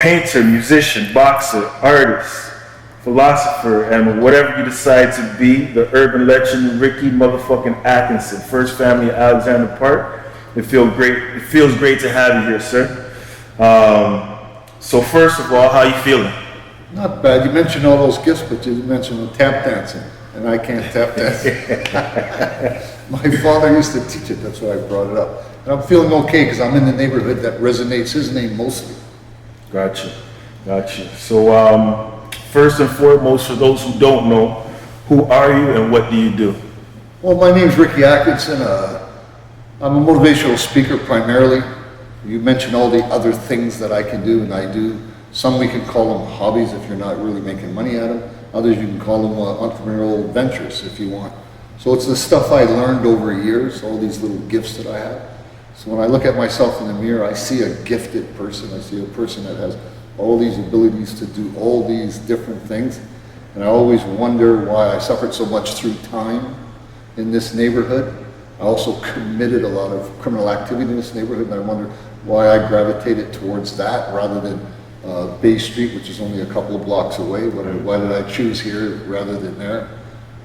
painter, musician, boxer, artist, philosopher, and whatever you decide to be, the urban legend Ricky motherfucking Atkinson, First Family Alexandra Park. It feels great to have you here, sir. So first of all, how you feeling? Not bad. You mentioned all those gifts, but you mentioned tap dancing, and I can't tap dance. My father used to teach it, that's why I brought it up. And I'm feeling okay because I'm in the neighborhood that resonates his name mostly. Gotcha. So first and foremost, for those who don't know, who are you and what do you do? Well, my name's Ricky Atkinson. I'm a motivational speaker primarily. You mentioned all the other things that I can do, and I do. Some we can call them hobbies if you're not really making money at them. Others you can call them entrepreneurial ventures if you want. So it's the stuff I learned over years, all these little gifts that I have. So when I look at myself in the mirror, I see a gifted person. I see a person that has all these abilities to do all these different things. And I always wonder why I suffered so much through time in this neighborhood. I also committed a lot of criminal activity in this neighborhood, and I wonder why I gravitated towards that rather than Bay Street, which is only a couple of blocks away. Why did I choose here rather than there?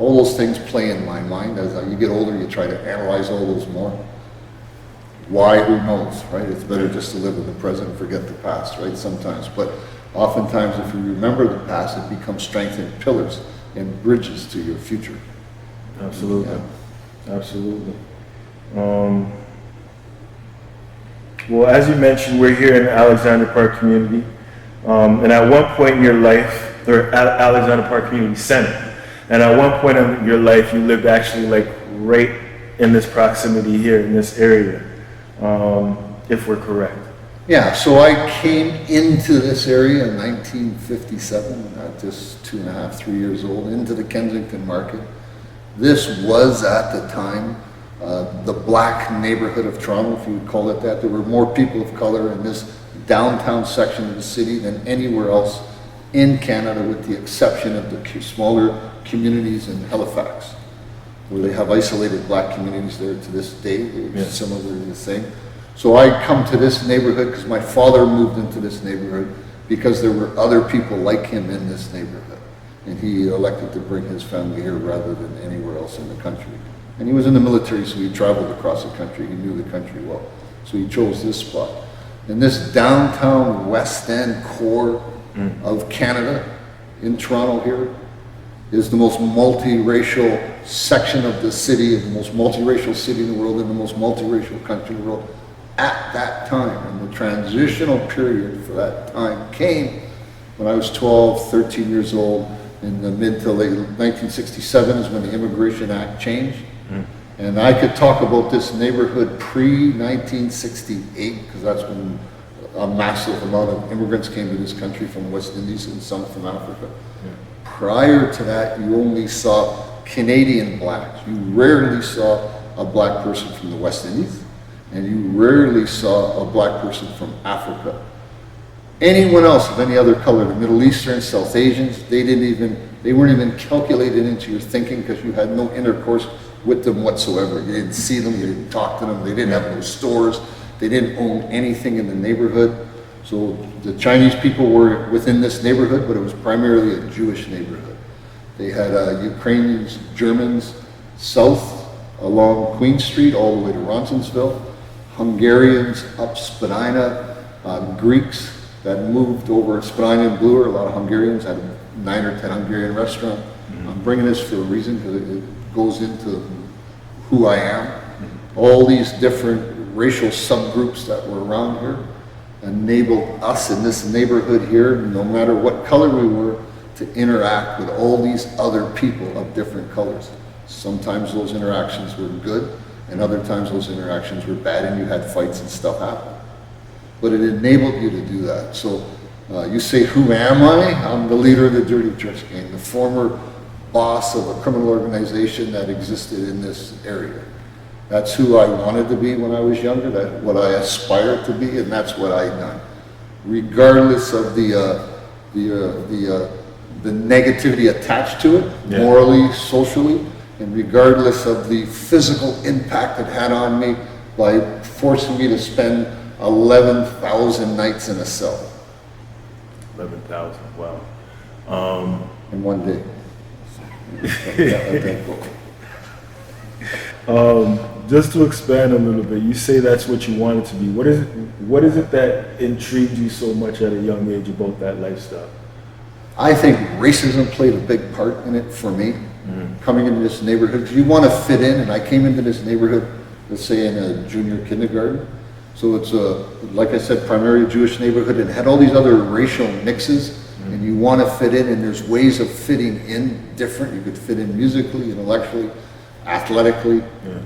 All those things play in my mind. As you get older, you try to analyze all those more. Why? Who knows, right? It's better just to live in the present and forget the past, right? Sometimes. But oftentimes, if you remember the past, it becomes strength and pillars and bridges to your future. Absolutely. Yeah. Absolutely. Well, as you mentioned, we're here in the Alexandra Park community. And at one point in your life, or Alexandra Park Community Center, and at one point in your life, you lived actually like right in this proximity here, in this area, if we're correct. Yeah, so I came into this area in 1957, just 2.5, 3 years old, into the Kensington market. This was at the time the black neighborhood of Toronto, if you would call it that. There were more people of color in this downtown section of the city than anywhere else in Canada, with the exception of the smaller communities in Halifax, where they have isolated black communities there to this day. They're similarly the same. So I come to this neighborhood because my father moved into this neighborhood because there were other people like him in this neighborhood. And he elected to bring his family here rather than anywhere else in the country. And he was in the military, so he traveled across the country. He knew the country well. So he chose this spot. And this downtown West End core of Canada in Toronto here is the most multiracial section of the city, the most multiracial city in the world, and the most multiracial country in the world at that time. And the transitional period for that time came when I was 12, 13 years old. In the mid to late 1967 is when the Immigration Act changed. And I could talk about this neighborhood pre-1968 because that's when a massive amount of immigrants came to this country from the West Indies and some from Africa. Prior to that, you only saw Canadian blacks. You rarely saw a black person from the West Indies, and you rarely saw a black person from Africa. Anyone else of any other color, the Middle Eastern, South Asians, they weren't even calculated into your thinking because you had no intercourse with them whatsoever. You didn't see them, you didn't talk to them, they didn't have no stores, they didn't own anything in the neighborhood. So the Chinese people were within this neighborhood, but it was primarily a Jewish neighborhood. They had Ukrainians, Germans, south along Queen Street all the way to Ronsonsville, Hungarians up Spadina, Greeks that moved over Spadina and Bloor. A lot of Hungarians had 9 or 10 Hungarian restaurants. I'm bringing this for a reason because it goes into who I am. All these different racial subgroups that were around here enabled us in this neighborhood here, no matter what color we were, to interact with all these other people of different colors. Sometimes those interactions were good, and other times those interactions were bad, and you had fights and stuff happen. But it enabled you to do that. So you say, who am I? I'm the leader of the Dirty Tricks Gang, the former boss of a criminal organization that existed in this area. That's who I wanted to be when I was younger, that's what I aspired to be, and that's what I've done. Regardless of the negativity attached to it, morally, socially, and regardless of the physical impact it had on me by forcing me to spend 11,000 nights in a cell. 11,000. Wow. in one day. That book. Just to expand a little bit, you say that's what you want it to be. What is it that intrigued you so much at a young age about that lifestyle? I think racism played a big part in it for me, coming into this neighborhood. 'Cause you want to fit in, and I came into this neighborhood, let's say in a junior kindergarten. So it's like I said, primarily a Jewish neighborhood, and had all these other racial mixes, and you want to fit in, and there's ways of fitting in different. You could fit in musically, intellectually, athletically,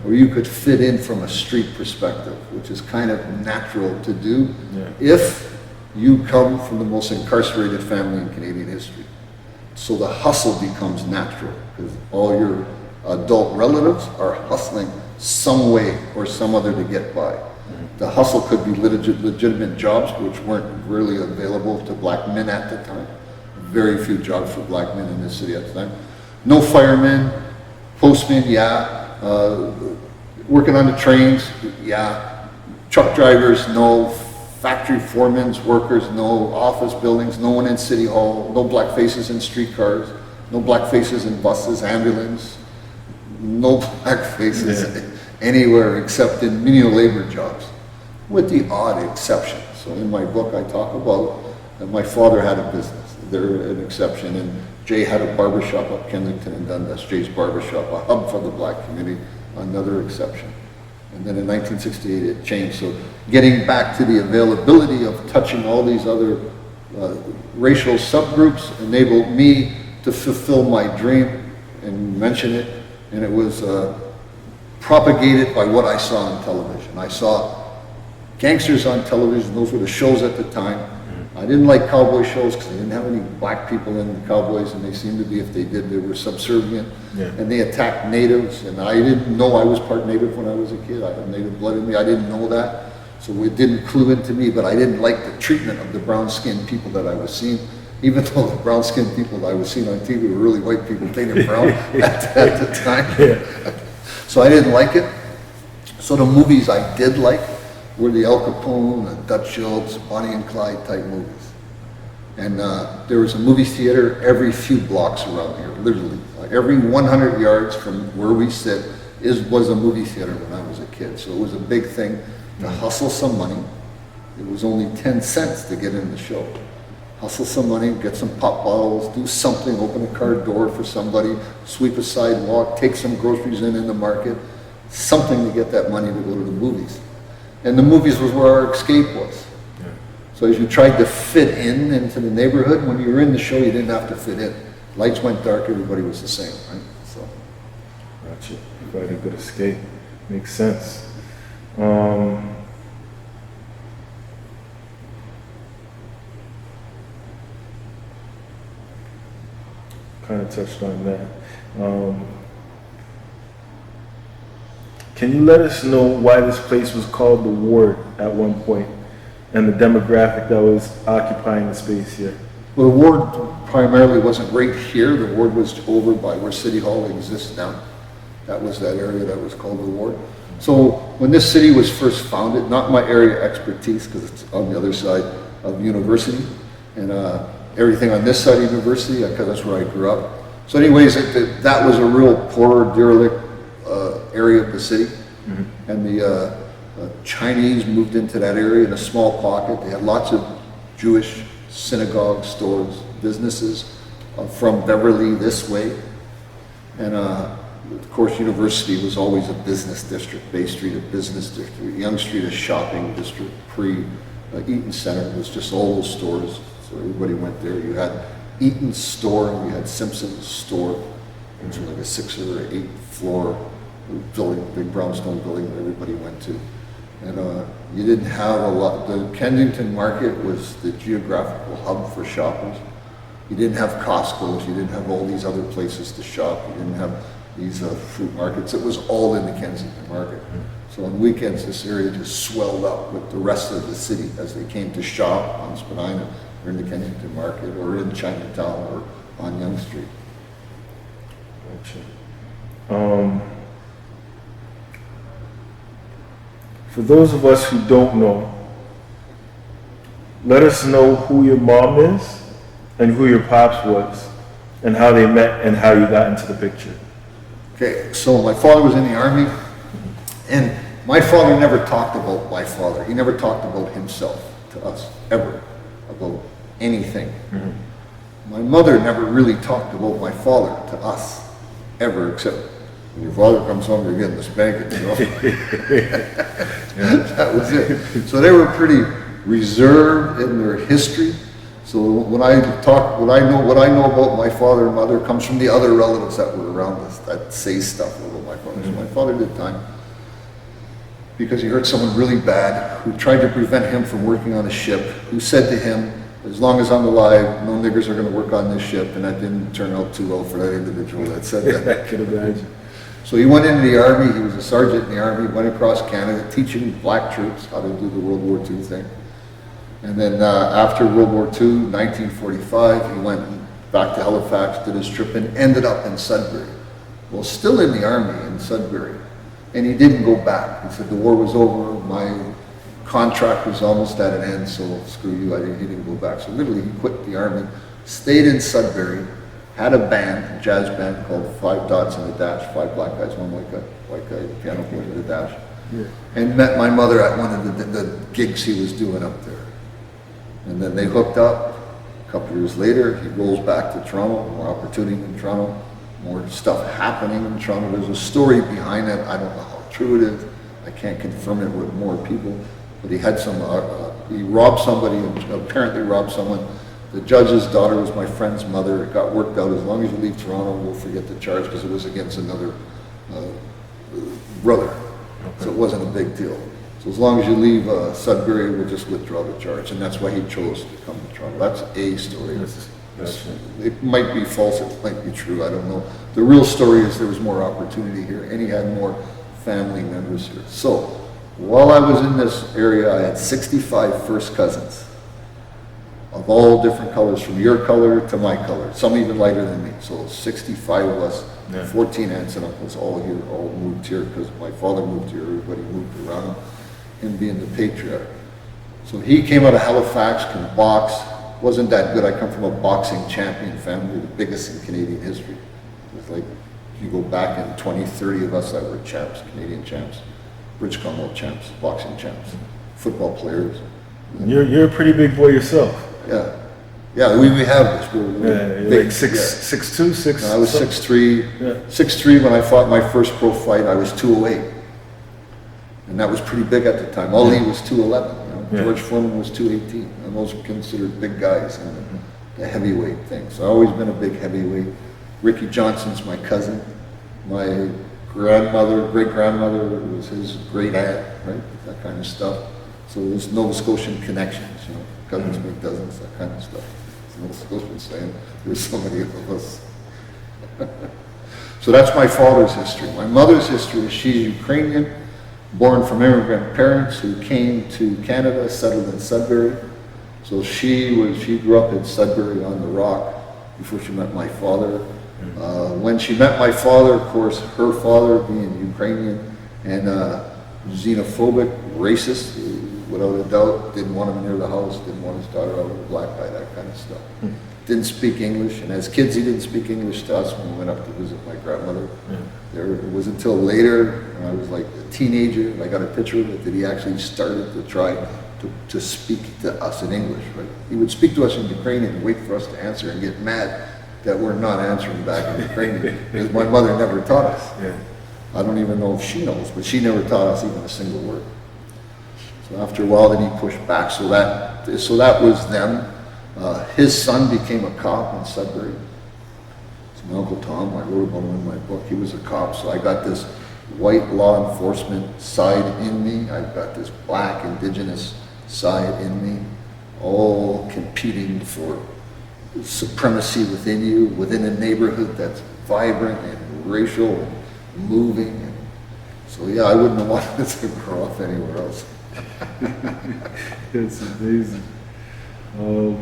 or you could fit in from a street perspective, which is kind of natural to do if you come from the most incarcerated family in Canadian history. So the hustle becomes natural because all your adult relatives are hustling some way or some other to get by. The hustle could be legitimate jobs, which weren't really available to black men at the time. Very few jobs for black men in this city at the time. No firemen, postmen, working on the trains, truck drivers, no, factory foremans, workers, no, office buildings, no one in City Hall, no black faces in streetcars, no black faces in buses, ambulance, no black faces anywhere except in menial labor jobs, with the odd exception. So in my book I talk about that my father had a business, they're an exception, and Jay had a barbershop up Kensington and Dundas, Jay's Barbershop, a hub for the black community, another exception. And then in 1968 it changed. So getting back to the availability of touching all these other racial subgroups enabled me to fulfill my dream and mention it. And it was propagated by what I saw on television. I saw gangsters on television, those were the shows at the time. I didn't like cowboy shows because they didn't have any black people in the cowboys, and they seemed to be, if they did, they were subservient. And they attacked natives, and I didn't know I was part native when I was a kid. I had native blood in me, I didn't know that. So it didn't clue into me, but I didn't like the treatment of the brown-skinned people that I was seeing, even though the brown-skinned people that I was seeing on TV were really white people painted brown at the time. So I didn't like it. So the movies I did like were the Al Capone, the Dutch Schultz, Bonnie and Clyde type movies. And there was a movie theater every few blocks around here, literally. Every 100 yards from where we sit was a movie theater when I was a kid. So it was a big thing to hustle some money. It was only 10 cents to get in the show. Hustle some money, get some pop bottles, do something, open a car door for somebody, sweep a sidewalk, take some groceries in the market, something to get that money to go to the movies. And the movies was where our escape was. So as you tried to fit into the neighborhood, when you were in the show, you didn't have to fit in. Lights went dark, everybody was the same, right? So. Gotcha. Quite a good escape. Makes sense. Kind of touched on that. Can you let us know why this place was called the Ward at one point, and the demographic that was occupying the space here? Well, the Ward primarily wasn't right here. The Ward was over by where City Hall exists now. That was that area that was called the Ward. So when this city was first founded, not my area of expertise because it's on the other side of University, and everything on this side of University, because that's where I grew up. So anyways, that was a real poor, derelict area of the city. And the Chinese moved into that area in a small pocket. They had lots of Jewish synagogues, stores, businesses from Beverly this way. And of course, University was always a business district. Bay Street a business district. Yonge Street a shopping district. Eaton Center was just all those stores. So everybody went there. You had Eaton's store, and you had Simpson's store, which was like a 6 or 8 floor building, big brownstone building that everybody went to. And you didn't have a lot. The Kensington Market was the geographical hub for shoppers. You didn't have Costco's. You didn't have all these other places to shop. You didn't have these fruit markets. It was all in the Kensington Market. So on weekends, this area just swelled up with the rest of the city as they came to shop on Spadina or in the Kensington Market or in Chinatown or on Yonge Street. Gotcha. For those of us who don't know, let us know who your mom is and who your pops was, and how they met and how you got into the picture. Okay, so my father was in the army, and my father never talked about my father. He never talked about himself to us, ever, about anything. My mother never really talked about my father to us, ever, except when your father comes home, you're getting the spanking, you know? That was it. So they were pretty reserved in their history. So when I talk, what I know about my father and mother comes from the other relatives that were around us that say stuff about my father. So my father did time because he hurt someone really bad who tried to prevent him from working on a ship, who said to him, as long as I'm alive, no niggers are going to work on this ship, and that didn't turn out too well for that individual that said that. I can imagine. So he went into the army, he was a sergeant in the army, went across Canada teaching black troops how to do the World War II thing. And then after World War II, 1945, he went back to Halifax, did his trip, and ended up in Sudbury. Well, still in the army in Sudbury. And he didn't go back. He said the war was over, my contract was almost at an end, so screw you, he didn't go back. So literally he quit the army, stayed in Sudbury, had a band, a jazz band called Five Dots and a Dash, five black guys, one white guy, the piano player and a dash. Yeah. And met my mother at one of the gigs he was doing up there. And then they hooked up. A couple years later, he rolls back to Toronto, more opportunity in Toronto, more stuff happening in Toronto. There's a story behind it. I don't know how true it is. I can't confirm it with more people. But he had some, he robbed somebody, apparently robbed someone. The judge's daughter was my friend's mother. It got worked out. As long as you leave Toronto, we'll forget the charge because it was against another brother. Okay. So it wasn't a big deal. So as long as you leave Sudbury, we'll just withdraw the charge. And that's why he chose to come to Toronto. That's a story. It might be false, it might be true, I don't know. The real story is there was more opportunity here and he had more family members here. So while I was in this area, I had 65 first cousins of all different colors, from your color to my color, some even lighter than me. So 65 of us, 14 aunts and uncles, all here, all moved here because my father moved here, everybody moved around, him being the patriarch. So he came out of Halifax, can box, wasn't that good. I come from a boxing champion family, the biggest in Canadian history. It was like, you go back in 20, 30 of us that were champs, Canadian champs, British Commonwealth champs, boxing champs, football players. You're a pretty big boy yourself. Yeah. Yeah, we have this. We're big, like 6'2", 6. No, I was 6'3". Yeah. 6'3" when I fought my first pro fight. I was 208. And that was pretty big at the time. Ali was 211. You know? George Foreman was 218. And those were considered big guys in the heavyweight thing. So I've always been a big heavyweight. Ricky Johnson's my cousin. My grandmother, great-grandmother was his great aunt, right? That kind of stuff. So there's Nova Scotian connections, you know. Cousins make dozens, that kind of stuff. It's Nova Scotian saying there's so many of us. So that's my father's history. My mother's history is she's Ukrainian, born from immigrant parents who came to Canada, settled in Sudbury. So she grew up in Sudbury on the Rock before she met my father. When she met my father, of course, her father being Ukrainian and xenophobic, racist, without a doubt, didn't want him near the house, didn't want his daughter out with a black guy, that kind of stuff. Didn't speak English, and as kids he didn't speak English to us when we went up to visit my grandmother. It was until later, when I was like a teenager, and I got a picture of it, that he actually started to try to speak to us in English, right? He would speak to us in Ukrainian and wait for us to answer and get mad that we're not answering back in Ukrainian, because my mother never taught us. I don't even know if she knows, but she never taught us even a single word. So after a while, then he pushed back. So that was them. His son became a cop in Sudbury. It's my Uncle Tom. I wrote about him in my book. He was a cop. So I got this white law enforcement side in me. I've got this black indigenous side in me, all competing for supremacy within you, within a neighborhood that's vibrant and racial and moving. And so yeah, I wouldn't have wanted to grow up anywhere else. It's amazing. I'm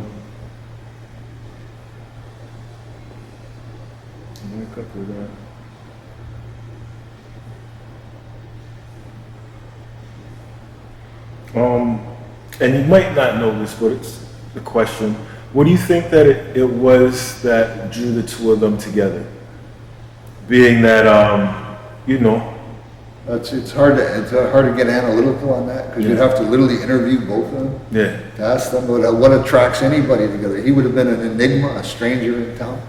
gonna cover that. And you might not know this, but it's a question. What do you think that it was that drew the two of them together? Being that, you know, It's hard to get analytical on that, because you'd have to literally interview both of them. yeah, To ask them what attracts anybody together. He would have been an enigma, a stranger in town.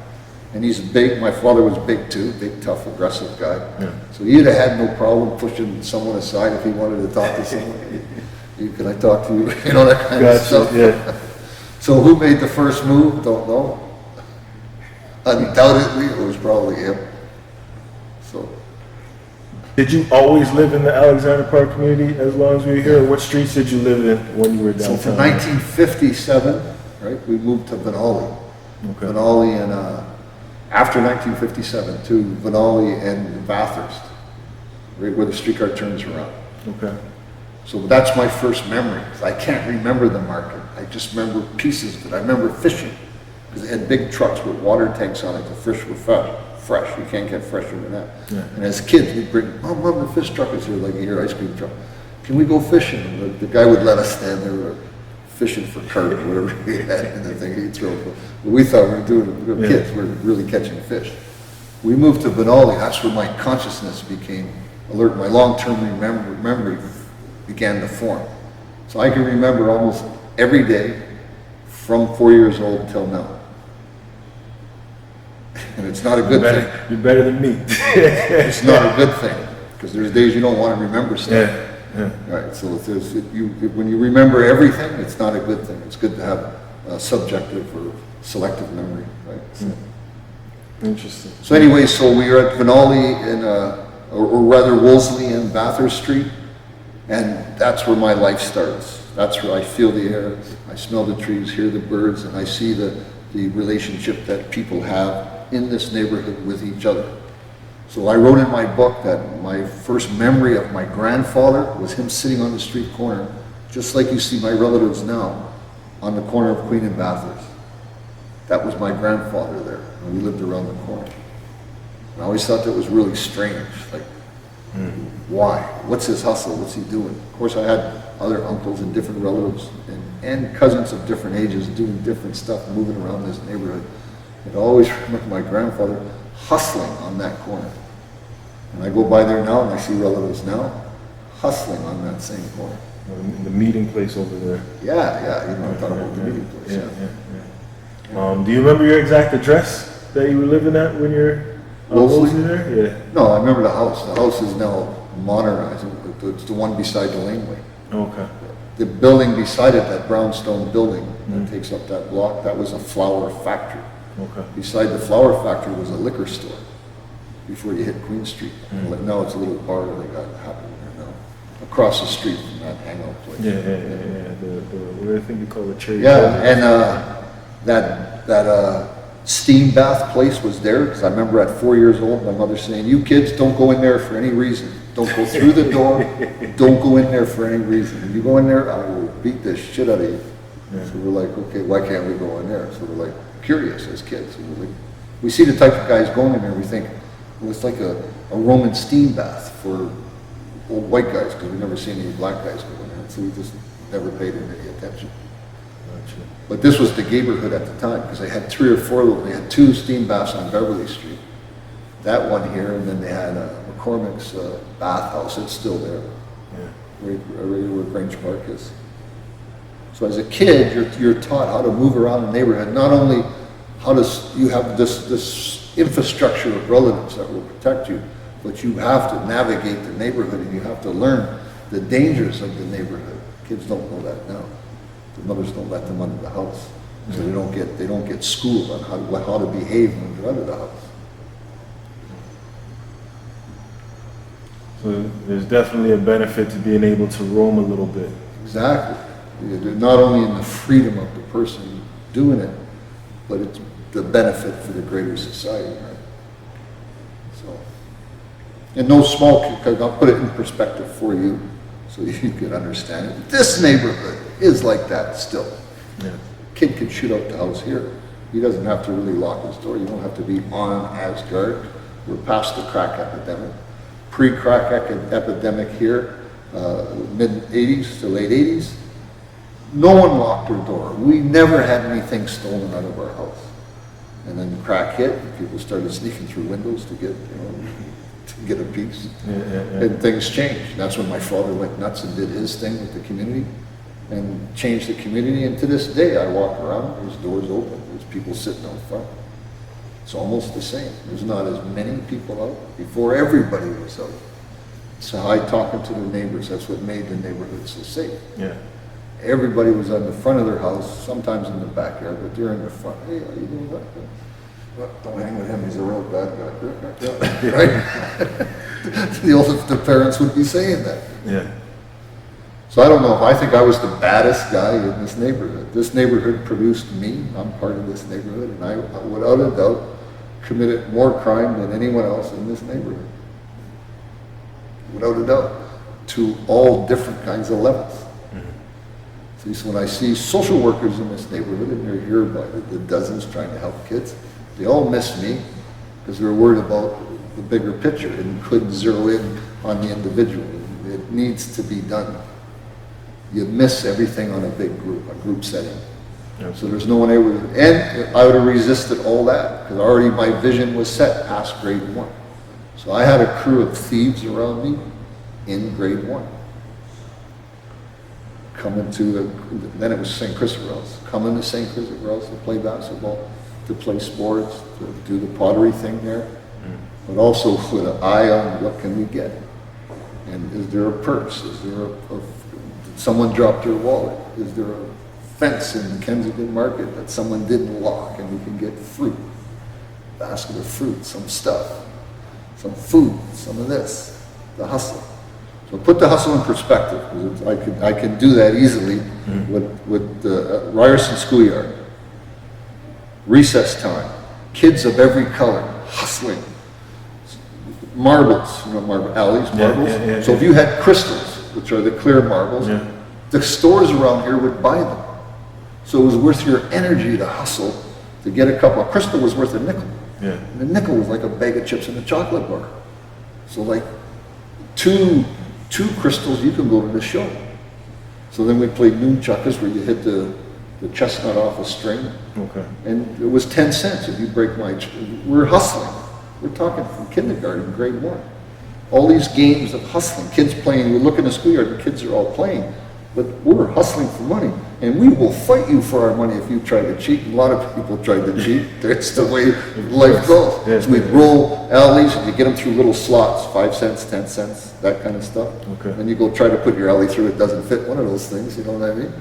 And he's big, my father was big too, big, tough, aggressive guy. Yeah. So he'd have had no problem pushing someone aside if he wanted to talk to someone. Can I talk to you? You know, that kind of gotcha, stuff. yeah. So who made the first move? Don't know. Undoubtedly, it was probably him. So, Did you always live in the Alexandra Park community as long as we were here? Or what streets did you live in when you were so downtown? from 1957, right, we moved to Benally. Okay. Benally and, after 1957, to Benally and Bathurst, right where the streetcar turns around. Okay. So that's my first memory. I can't remember the market. I just remember pieces of it. I remember fishing, because they had big trucks with water tanks on it. The fish were fresh. You can't get fresher than that. Yeah. And as kids, we'd bring, Mom, the fish truck is here, like you hear ice cream truck. Can we go fishing? And the guy would let us stand there fishing for carp or whatever he had in the thing he'd throw. But we thought we were kids, we were really catching fish. We moved to Benally. That's where my consciousness became alert. My long-term memory began to form. So I can remember almost every day from 4 years old till now. And it's not a good thing. You're better than me. It's not a good thing, because there's days you don't want to remember stuff. Yeah. Yeah. Right, so when you remember everything, it's not a good thing. It's good to have a subjective or selective memory, right? So, Interesting. so anyway, so we were at Benally or rather Wolseley and Bathurst Street, and that's where my life starts. That's where I feel the air, I smell the trees, hear the birds, and I see the relationship that people have in this neighborhood with each other. So I wrote in my book that my first memory of my grandfather was him sitting on the street corner, just like you see my relatives now, on the corner of Queen and Bathurst. That was my grandfather there, and we lived around the corner. And I always thought that was really strange, like, why? What's his hustle? What's he doing? Of course, I had other uncles and different relatives and cousins of different ages doing different stuff, moving around this neighborhood. And I always remember my grandfather hustling on that corner. And I go by there now and I see relatives now hustling on that same corner. The meeting place over there. Yeah, you know, I'm talking about the meeting place. Yeah. Do you remember your exact address that you were living at when you're Wolseley there? Yeah. No, I remember the house. The house is now modernized. It's the one beside the laneway. Okay. The building beside it, that brownstone building that takes up that block, that was a flour factory. Okay. Beside the flour factory was a liquor store before you hit Queen Street. But now it's a little bar they got happening there now, across the street from that hangout place. Yeah. What do I think you call it? Cherry. Yeah, and that steam bath place was there, because I remember at 4 years old, my mother saying, "You kids don't go in there for any reason. Don't go through the door. Don't go in there for any reason. If you go in there, I will beat the shit out of you." Yeah. So we're like, okay, why can't we go in there? So we're like curious as kids. And we see the type of guys going in there, we think, well, it's like a Roman steam bath for old white guys, because we've never seen any black guys go in there. So we just never paid any attention. Gotcha. But this was the neighborhood at the time, because they had 3 or 4 of them. They had 2 steam baths on Beverly Street. That one here, and then they had McCormick's bathhouse. It's still there, Yeah. right where Grange Park is. So as a kid, you're taught how to move around the neighborhood. Not only how does you have this infrastructure of relatives that will protect you, but you have to navigate the neighborhood, and you have to learn the dangers of the neighborhood. Kids don't know that now. The mothers don't let them under the house, so they don't get schooled on how to behave when they're under the house. So there's definitely a benefit to being able to roam a little bit. Exactly. They're not only in the freedom of the person doing it, but it's the benefit for the greater society, right? So, and no small, because I'll put it in perspective for you, so you can understand it. This neighborhood is like that still. Yeah. Kid can shoot out the house here. He doesn't have to really lock his door. You don't have to be on as guard. We're past the crack epidemic. Pre-crack epidemic here, mid 80s to late 80s. No one locked their door. We never had anything stolen out of our house. And then the crack hit, and people started sneaking through windows to get, to get a piece. And things changed. That's when my father went nuts and did his thing with the community and changed the community. And to this day, I walk around, there's doors open, there's people sitting out front. It's almost the same. There's not as many people out. Before, everybody was out. So I talking to the neighbors, that's what made the neighborhood so safe. Yeah. Everybody was on the front of their house, sometimes in the backyard, but they're in the front. Hey, how you doing? Don't hang with him, he's a real bad guy. Right? The parents would be saying that. Yeah. So I don't know if I think I was the baddest guy in this neighborhood. This neighborhood produced me. I'm part of this neighborhood, and I, without a doubt, committed more crime than anyone else in this neighborhood. Without a doubt. To all different kinds of levels. See, so when I see social workers in this neighborhood, and they're here by the dozens trying to help kids, they all miss me because they're worried about the bigger picture and couldn't zero in on the individual. It needs to be done. You miss everything on a group setting. Yep. So there's no one able to, and I would have resisted all that because already my vision was set past grade 1. So I had a crew of thieves around me in grade 1. Coming to then it was St. Christopher House. Coming to St. Christopher House to play basketball, to play sports, to do the pottery thing there, but also with an eye on what can we get. And is there a purse? Is there did someone drop their wallet? Is there a fence in the Kensington Market that someone didn't lock and we can get fruit? Basket of fruit, some stuff, some food, some of this, the hustle. So put the hustle in perspective, because I can do that easily with the Ryerson Schoolyard. Recess time, kids of every color, hustling. Marbles, alleys, marbles. Yeah. So if you had crystals, which are the clear marbles, the stores around here would buy them. So it was worth your energy to hustle to get a couple. A crystal was worth a nickel. Yeah. And a nickel was like a bag of chips and a chocolate bar. So like two crystals, you can go to the show. So then we played nunchuckers where you hit the chestnut off a string. Okay. And it was 10 cents if you break we're hustling. We're talking from kindergarten, grade 1. All these games of hustling, kids playing, we look in the schoolyard, the kids are all playing, but we're hustling for money. And we will fight you for our money if you try to cheat. And a lot of people tried to cheat. That's the way life goes. Yes. So we'd roll alleys and you get them through little slots, 5 cents, 10 cents, that kind of stuff. Okay. And you go try to put your alley through, it doesn't fit, one of those things, you know what I mean?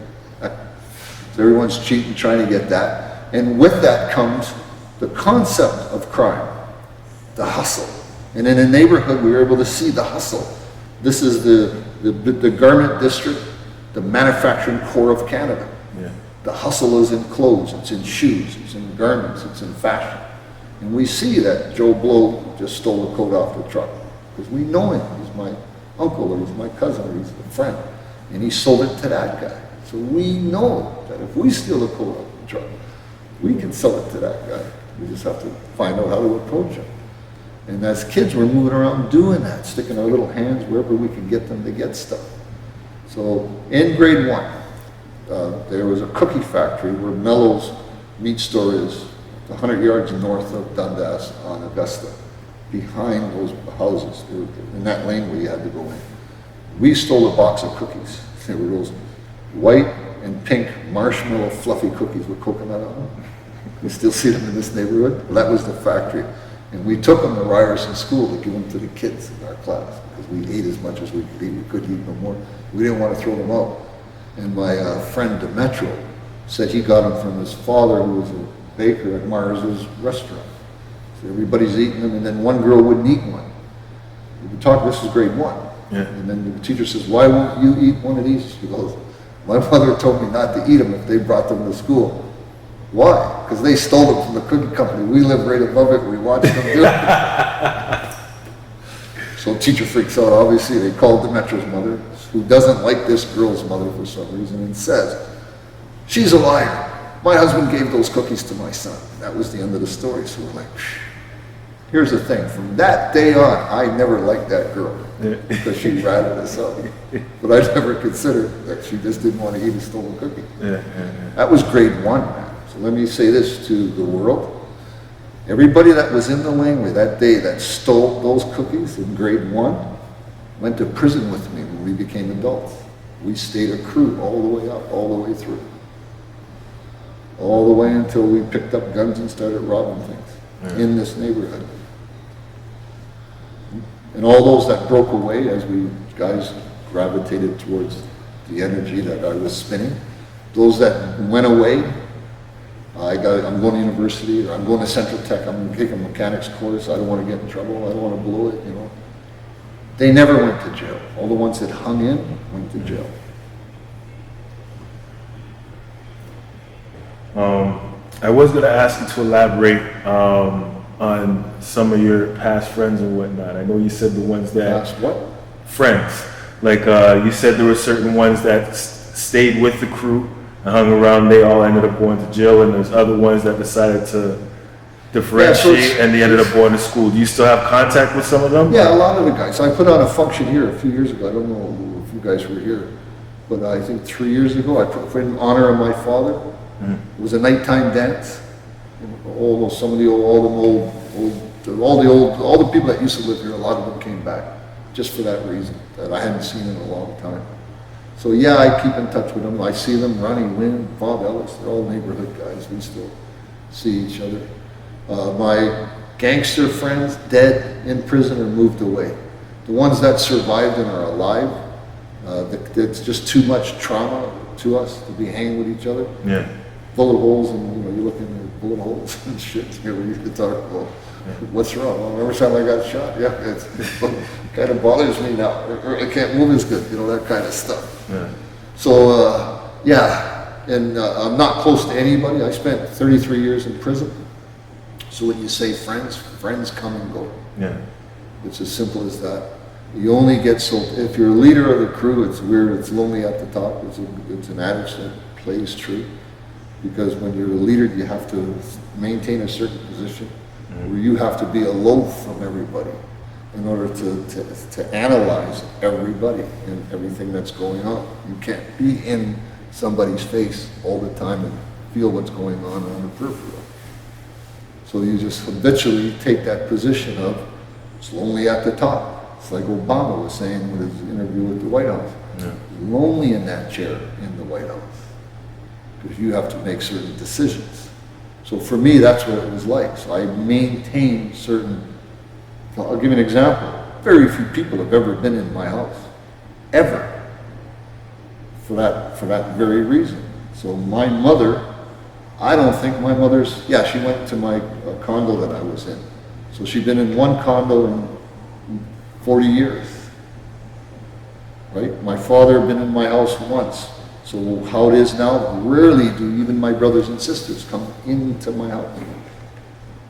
So everyone's cheating, trying to get that. And with that comes the concept of crime, the hustle. And in a neighborhood, we were able to see the hustle. This is the garment district, the manufacturing core of Canada. Yeah. The hustle is in clothes, it's in shoes, it's in garments, it's in fashion. And we see that Joe Blow just stole a coat off the truck. Because we know him, he's my uncle, or he's my cousin, or he's a friend. And he sold it to that guy. So we know that if we steal a coat off the truck, we can sell it to that guy. We just have to find out how to approach him. And as kids, we're moving around doing that, sticking our little hands wherever we can get them to get stuff. So in grade 1, there was a cookie factory where Mello's meat store is 100 yards north of Dundas on Augusta, behind those houses. In that lane where you had to go in. We stole a box of cookies. There were those white and pink marshmallow fluffy cookies with coconut on them. You still see them in this neighborhood. Well, that was the factory. And we took them to Ryerson School to give them to the kids in our class because we ate as much as we could eat. We couldn't eat no more. We didn't want to throw them out. And my friend Demetro said he got them from his father, who was a baker at Mars's restaurant. So everybody's eating them, and then one girl wouldn't eat one. We talked, this is grade 1. Yeah. And then the teacher says, "Why won't you eat one of these?" She goes, "My mother told me not to eat them if they brought them to school." Why? Because they stole them from the cookie company. We live right above it. We watch them do it. So teacher freaks out. Obviously, they called Demetra's mother, who doesn't like this girl's mother for some reason, and says, "She's a liar. My husband gave those cookies to my son." That was the end of the story. So we're like, phew. here's the thing, from that day on, I never liked that girl because she ratted us out. But I never considered that she just didn't want to eat a stolen cookie. That was grade 1, man. So let me say this to the world. Everybody that was in the laneway that day that stole those cookies in grade 1 went to prison with me when we became adults. We stayed a crew all the way up, all the way through. All the way until we picked up guns and started robbing things in this neighborhood. And all those that broke away as we guys gravitated towards the energy that I was spinning, those that went away, I'm going to university, or I'm going to Central Tech, I'm going to take a mechanics course, I don't want to get in trouble, I don't want to blow it, you know. They never went to jail. All the ones that hung in went to jail. I was going to ask you to elaborate on some of your past friends and whatnot. I know you said the ones that... Past what? Friends. Like you said there were certain ones that stayed with the crew and hung around, they all ended up going to jail, and there's other ones that decided to differentiate and they ended up going to school. Do you still have contact with some of them? Yeah, a lot of the guys. I put on a function here a few years ago. I don't know if you guys were here, but I think 3 years ago I put in honor of my father. It was a nighttime dance. All the people that used to live here, a lot of them came back just for that reason, that I hadn't seen in a long time. So yeah, I keep in touch with them. I see them, Ronnie Wynn, Bob Ellis, they're all neighborhood guys. We still see each other. My gangster friends, dead, in prison, or moved away. The ones that survived and are alive, it's just too much trauma to us to be hanging with each other. Yeah. Bullet holes, and you look in the bullet holes and shit. Here we used to talk about what's wrong. Well, remember time I got shot? Yeah, it kind of bothers me now. I can't move as good, that kind of stuff. Yeah. So yeah, and I'm not close to anybody. I spent 33 years in prison. So when you say friends, friends come and go. Yeah. It's as simple as that. You only get so, if you're a leader of the crew, it's weird, it's lonely at the top. It's an adage that plays true. Because when you're a leader, you have to maintain a certain position where you have to be aloof from everybody in order to analyze everybody and everything that's going on. You can't be in somebody's face all the time and feel what's going on the peripheral. So you just habitually take that position of, it's lonely at the top. It's like Obama was saying with his interview with the White House. Yeah. Lonely in that chair in the White House. Because you have to make certain decisions. So for me, that's what it was like. So I maintained certain, I'll give you an example. Very few people have ever been in my house. Ever. For that very reason. So my mother, I don't think my mother's, she went to my condo that I was in. So she'd been in one condo in 40 years. Right? My father had been in my house once. So how it is now, rarely do even my brothers and sisters come into my house.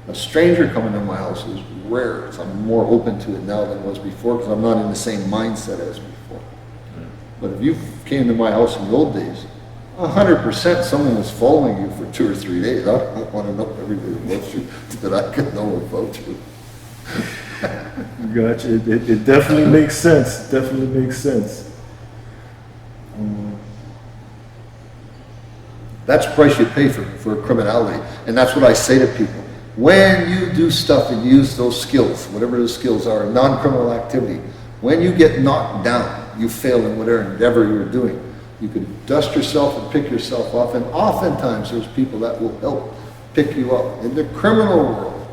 A stranger coming to my house is rare. So I'm more open to it now than I was before because I'm not in the same mindset as before. But if you came to my house in the old days, 100% someone was following you for 2 or 3 days. I don't want to know everything about you that I could know about you. Gotcha. It definitely makes sense. Definitely makes sense. That's the price you pay for criminality. And that's what I say to people. When you do stuff and use those skills, whatever those skills are, non-criminal activity, when you get knocked down, you fail in whatever endeavor you're doing. You can dust yourself and pick yourself up, and oftentimes there's people that will help pick you up. In the criminal world,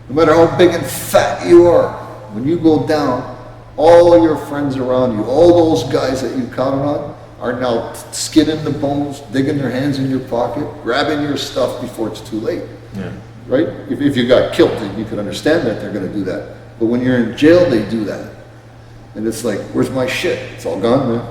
no matter how big and fat you are, when you go down, all your friends around you, all those guys that you counted on, are now skinning the bones, digging their hands in your pocket, grabbing your stuff before it's too late. Yeah. Right? If you got killed, then you can understand that they're going to do that. But when you're in jail, they do that. And it's like, where's my shit? It's all gone, man.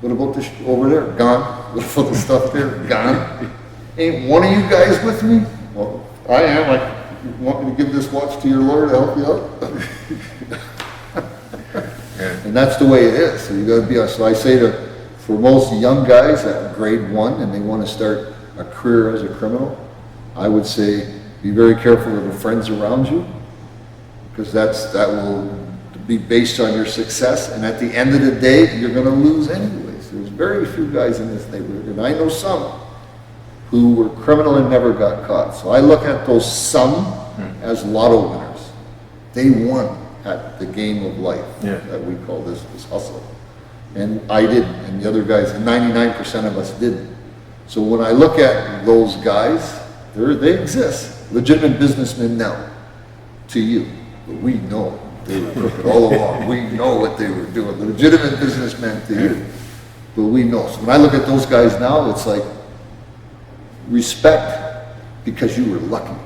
What about this over there? Gone. What about the stuff there? Gone. Ain't one of you guys with me? Well, I am. You want me to give this watch to your lawyer to help you out? And that's the way it is. So you got to be honest. So I say for most young guys at grade 1 and they want to start a career as a criminal, I would say be very careful of the friends around you because that will be based on your success, and at the end of the day, you're gonna lose anyways. There's very few guys in this neighborhood, and I know some who were criminal and never got caught. So I look at those some as lotto winners. They won at the game of life that we call this hustle. And I didn't, and the other guys, and 99% of us didn't. So when I look at those guys, they exist. Legitimate businessmen now, to you. But we know they were crooked all along. We know what they were doing. The legitimate businessmen to you. But we know. So when I look at those guys now, it's like respect because you were lucky.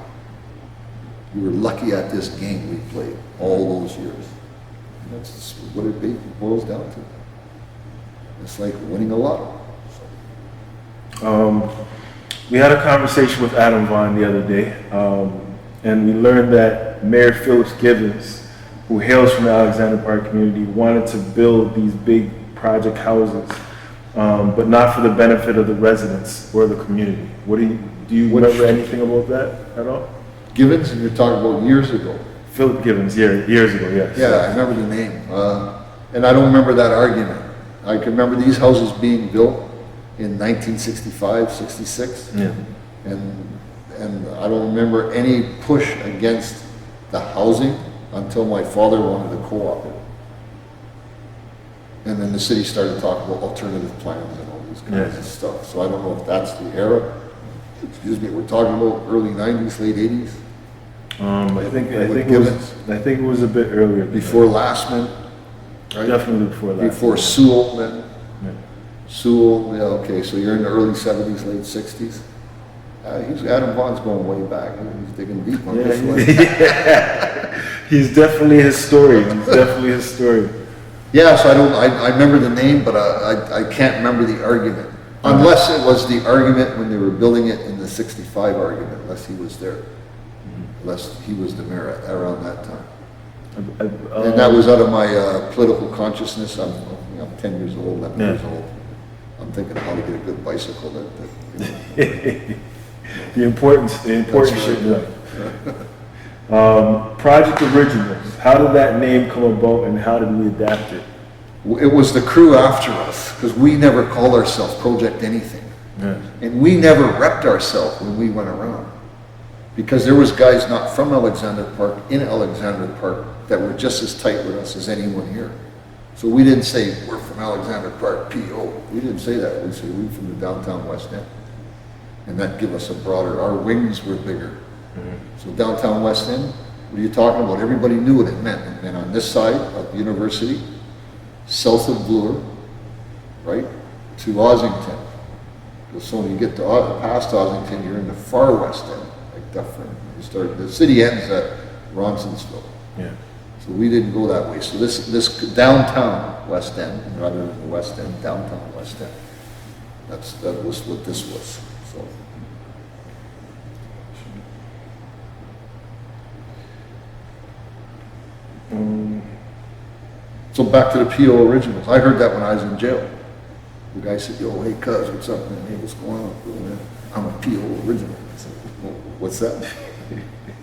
You were lucky at this game we played all those years. And that's what it boils down to. It's like winning a lotto. We had a conversation with Adam Vaughn the other day, and we learned that Mayor Phillips Gibbons, who hails from the Alexandra Park community, wanted to build these big project houses, but not for the benefit of the residents or the community. Do you remember anything about that at all? Gibbons, and you're talking about years ago. Philip Gibbons, years ago, yes. Yeah, I remember the name. And I don't remember that argument. I can remember these houses being built in 1965, 66. Yeah. And I don't remember any push against the housing until my father wanted to co-op it. And then the city started talking about alternative plans and all these kinds of stuff. So I don't know if that's the era. Excuse me, we're talking about early 90s, late 80s. I think it was a bit earlier. Before Lastman, right? Definitely before Lastman. Before Sewell, then. Yeah. Sewell, yeah, okay, so you're in the early 70s, late 60s. Adam Vaughn's going way back. He's digging deep on this one. He's definitely a historian. Yeah, so I remember the name, but I can't remember the argument. Unless it was the argument when they were building it in the 65 argument, unless he was there. Unless he was the mayor around that time. And that was out of my political consciousness. I'm 10 years old, 11 years old. I'm thinking of how to get a good bicycle. The important shit. Project Originals. How did that name come about, and how did we adapt it? It was the crew after us, because we never called ourselves Project anything. Yeah. And we never repped ourselves when we went around. Because there was guys not from Alexandra Park, in Alexandra Park, that were just as tight with us as anyone here. So we didn't say, we're from Alexandra Park, P.O. We didn't say that. We said, we're from the downtown West End. And that gave us a broader, our wings were bigger. So downtown West End, what are you talking about? Everybody knew what it meant. And on this side of the university, south of Bloor, right, to Ossington. So when you get to past Ossington, you're in the far West End, like Dufferin. The city ends at Ronsonsville. Yeah. So we didn't go that way. So this downtown West End, rather than the West End, downtown West End. That was what this was. So. So back to the PO originals. I heard that when I was in jail. The guy said, "Yo, hey, cuz, what's up, man? Hey, what's going on?" I'm a PO original. I said, well, "What's that?"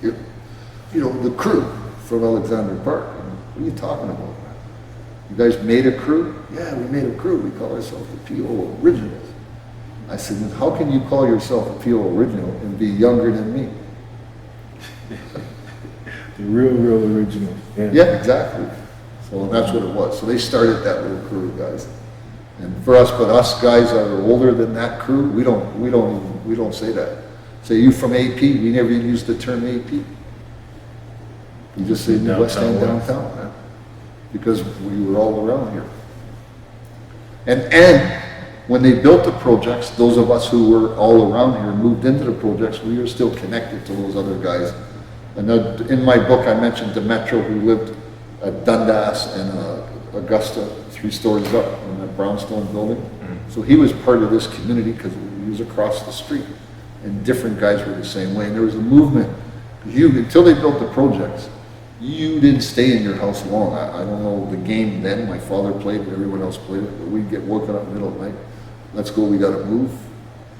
The crew from Alexandra Park. What are you talking about? You guys made a crew? Yeah, we made a crew. We call ourselves the PO Originals. I said, "Then how can you call yourself a PO Original and be younger than me?" The real original. Yeah, exactly. So that's what it was. So they started that little crew, guys. And for us, but us guys that are older than that crew, we don't say that. Say, you from AP? We never even used the term AP. We just say New West End downtown, man. Because we were all around here. And when they built the projects, those of us who were all around here moved into the projects, we were still connected to those other guys. And in my book, I mentioned Demetro, who lived at Dundas and Augusta, 3 stories up in that brownstone building. So he was part of this community because he was across the street. And different guys were the same way. And there was a movement. Until they built the projects, you didn't stay in your house long. I don't know the game then. My father played it, everyone else played it. But we'd get woken up in the middle of the night. Let's go, we got to move.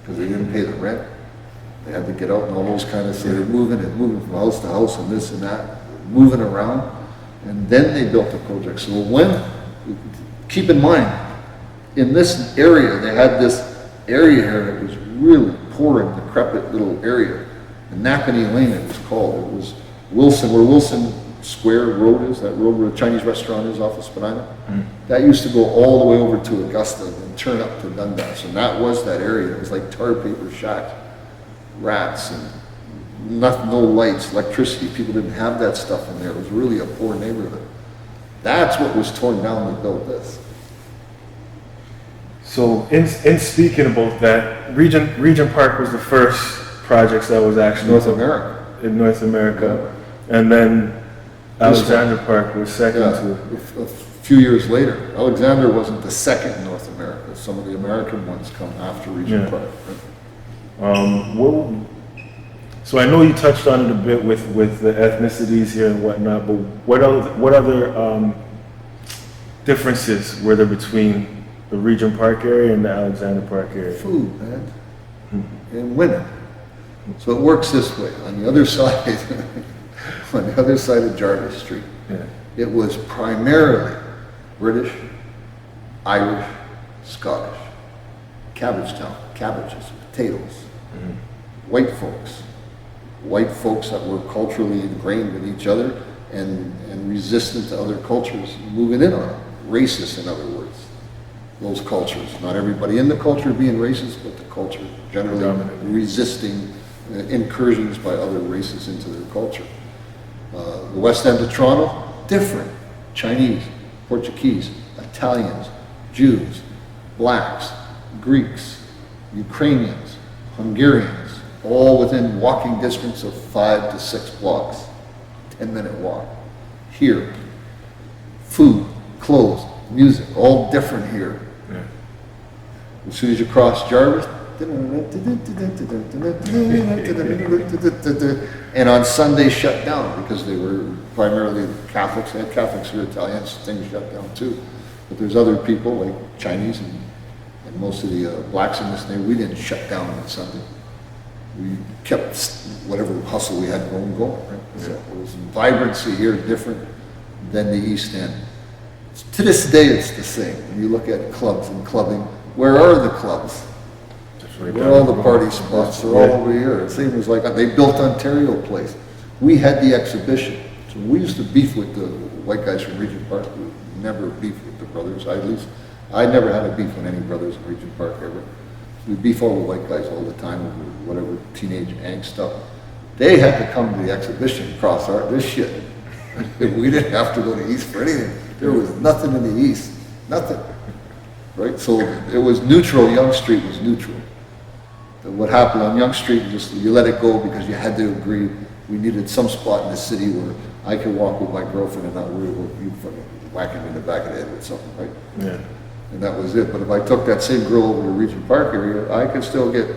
Because they didn't pay the rent. They had to get out and all those kind of things. They're moving from house to house and this and that. moving around, and then they built the project. So keep in mind, in this area, they had this area here that was really poor and decrepit little area. The Napanee Lane, it was called. It was Wilson, where Wilson Square Road is, that road where the Chinese restaurant is off of Spadina. That used to go all the way over to Augusta and turn up to Dundas. And that was that area. It was like tar paper shacks, rats, and no lights, electricity. People didn't have that stuff in there. It was really a poor neighborhood. That's what was torn down to build this. So in speaking about that, Regent Park was the first project that was actually North America. in North America, and then Alexandra Park was second to. A few years later, Alexandra wasn't the second in North America. Some of the American ones come after Regent Park. Right? So I know you touched on it a bit with the ethnicities here and whatnot, but what other differences were there between the Regent Park area and the Alexandra Park area? Food, man, and women. So it works this way. On the other side, on the other side of Jarvis Street, it was primarily British, Irish, Scottish, Cabbagetown, cabbages, potatoes, white folks that were culturally ingrained with each other and resistant to other cultures moving in on it. Racist, in other words, those cultures. Not everybody in the culture being racist, but the culture generally resisting incursions by other races into their culture. The West End of Toronto, different. Chinese, Portuguese, Italians, Jews, blacks, Greeks, Ukrainians, Hungarians, all within walking distance of 5 to 6 blocks, 10-minute walk. Here, food, clothes, music, all different here. As soon as you cross Jarvis, and on Sunday shut down because they were primarily Catholics. They had Catholics or Italians, things shut down too. But there's other people like Chinese and most of the blacks in this neighborhood. We didn't shut down on Sunday. We kept whatever hustle we had going. Right? So it was vibrancy here different than the East End. To this day, it's the same. When you look at clubs and clubbing, where are the clubs? Where are all the party spots? They're all over here. It seems like they built Ontario Place. We had the exhibition. So we used to beef with the white guys from Regent Park. We never beefed with the brothers. I never had a beef with any brothers in Regent Park ever. We beef all the white guys all the time over whatever teenage angst stuff. They had to come to the exhibition, cross this shit. We didn't have to go to East for anything. There was nothing in the East. Nothing. Right? So it was neutral. Yonge Street was neutral. What happened on Yonge Street, just you let it go because you had to agree. We needed some spot in the city where I could walk with my girlfriend and not worry about you fucking whacking me in the back of the head with something, right? Yeah. And that was it. But if I took that same girl over to Regent Park area, I could still get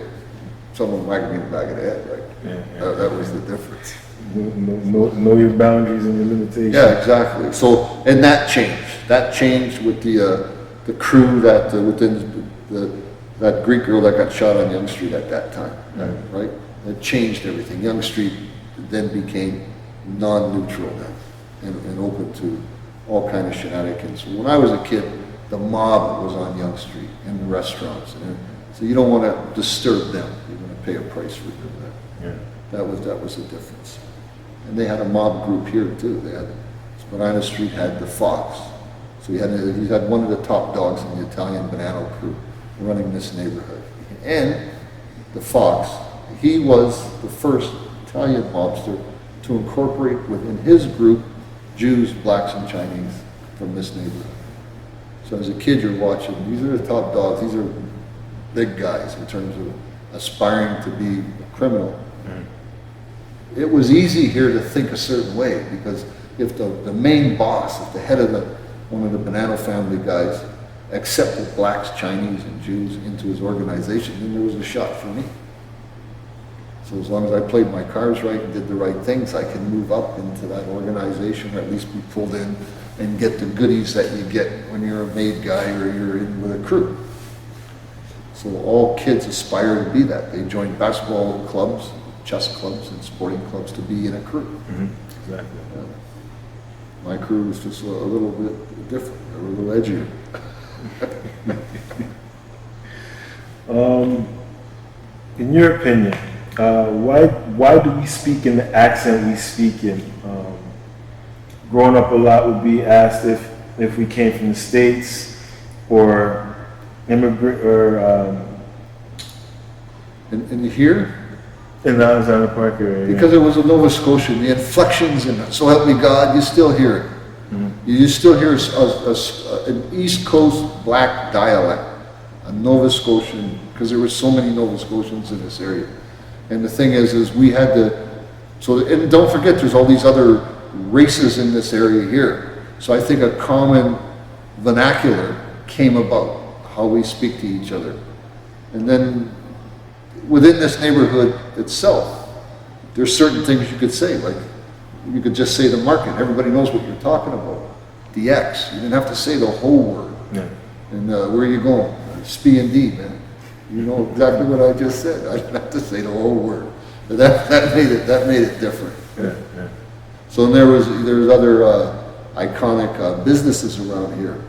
someone whacking me in the back of the head, right? Yeah. That was the difference. Know your boundaries and your limitations. Yeah, exactly. So, and that changed. That changed with the crew that within that Greek girl that got shot on Yonge Street at that time, right? It changed everything. Yonge Street then became non-neutral then and open to all kind of shenanigans. When I was a kid, the mob was on Yonge Street in the restaurants, and so you don't want to disturb them. You're going to pay a price for doing that. Yeah. That was the difference. And they had a mob group here too. They had Spadina Street had the Fox, so he had one of the top dogs in the Italian Banana crew running this neighborhood. And the Fox, he was the first Italian mobster to incorporate within his group Jews, blacks, and Chinese from this neighborhood. So as a kid, you're watching, these are the top dogs, these are big guys in terms of aspiring to be a criminal. It was easy here to think a certain way because if the main boss, if the head of one of the Banana family guys accepted blacks, Chinese, and Jews into his organization, then there was a shot for me. So as long as I played my cards right and did the right things, I can move up into that organization or at least be pulled in and get the goodies that you get when you're a made guy or you're in with a crew. So all kids aspire to be that. They join basketball clubs, chess clubs, and sporting clubs to be in a crew. Exactly. My crew was just a little bit different, a little edgier. In your opinion, why do we speak in the accent we speak in? Growing up a lot would be asked if we came from the States or immigrant or And here, in the Alexandra Park area. because it was a Nova Scotian, the inflections in it, so help me God, you still hear it. You still hear an East Coast black dialect, a Nova Scotian, because there were so many Nova Scotians in this area. And the thing is we had to, and don't forget there's all these other races in this area here. So I think a common vernacular came about, how we speak to each other. And then within this neighborhood itself, there's certain things you could say, like you could just say the market. Everybody knows what you're talking about. The X. You didn't have to say the whole word. Yeah. And where are you going? It's P and D, man. You know exactly what I just said. I didn't have to say the whole word. But that made it different. Yeah, yeah. So there was other iconic businesses around here.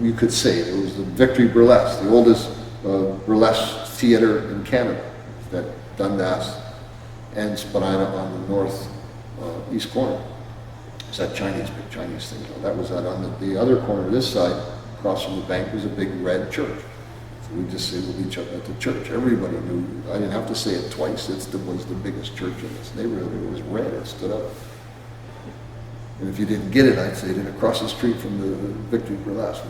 You could say there was the Victory Burlesque, the oldest burlesque theater in Canada, that Dundas and Spadina on the north east corner. It's that big Chinese thing. That was that on the other corner, this side, across from the bank, was a big red church. So we just say with each other at the church. Everybody knew. I didn't have to say it twice. It was the biggest church in this neighborhood. It was red. It stood up. And if you didn't get it, I'd say it across the street from the Victory Burlesque.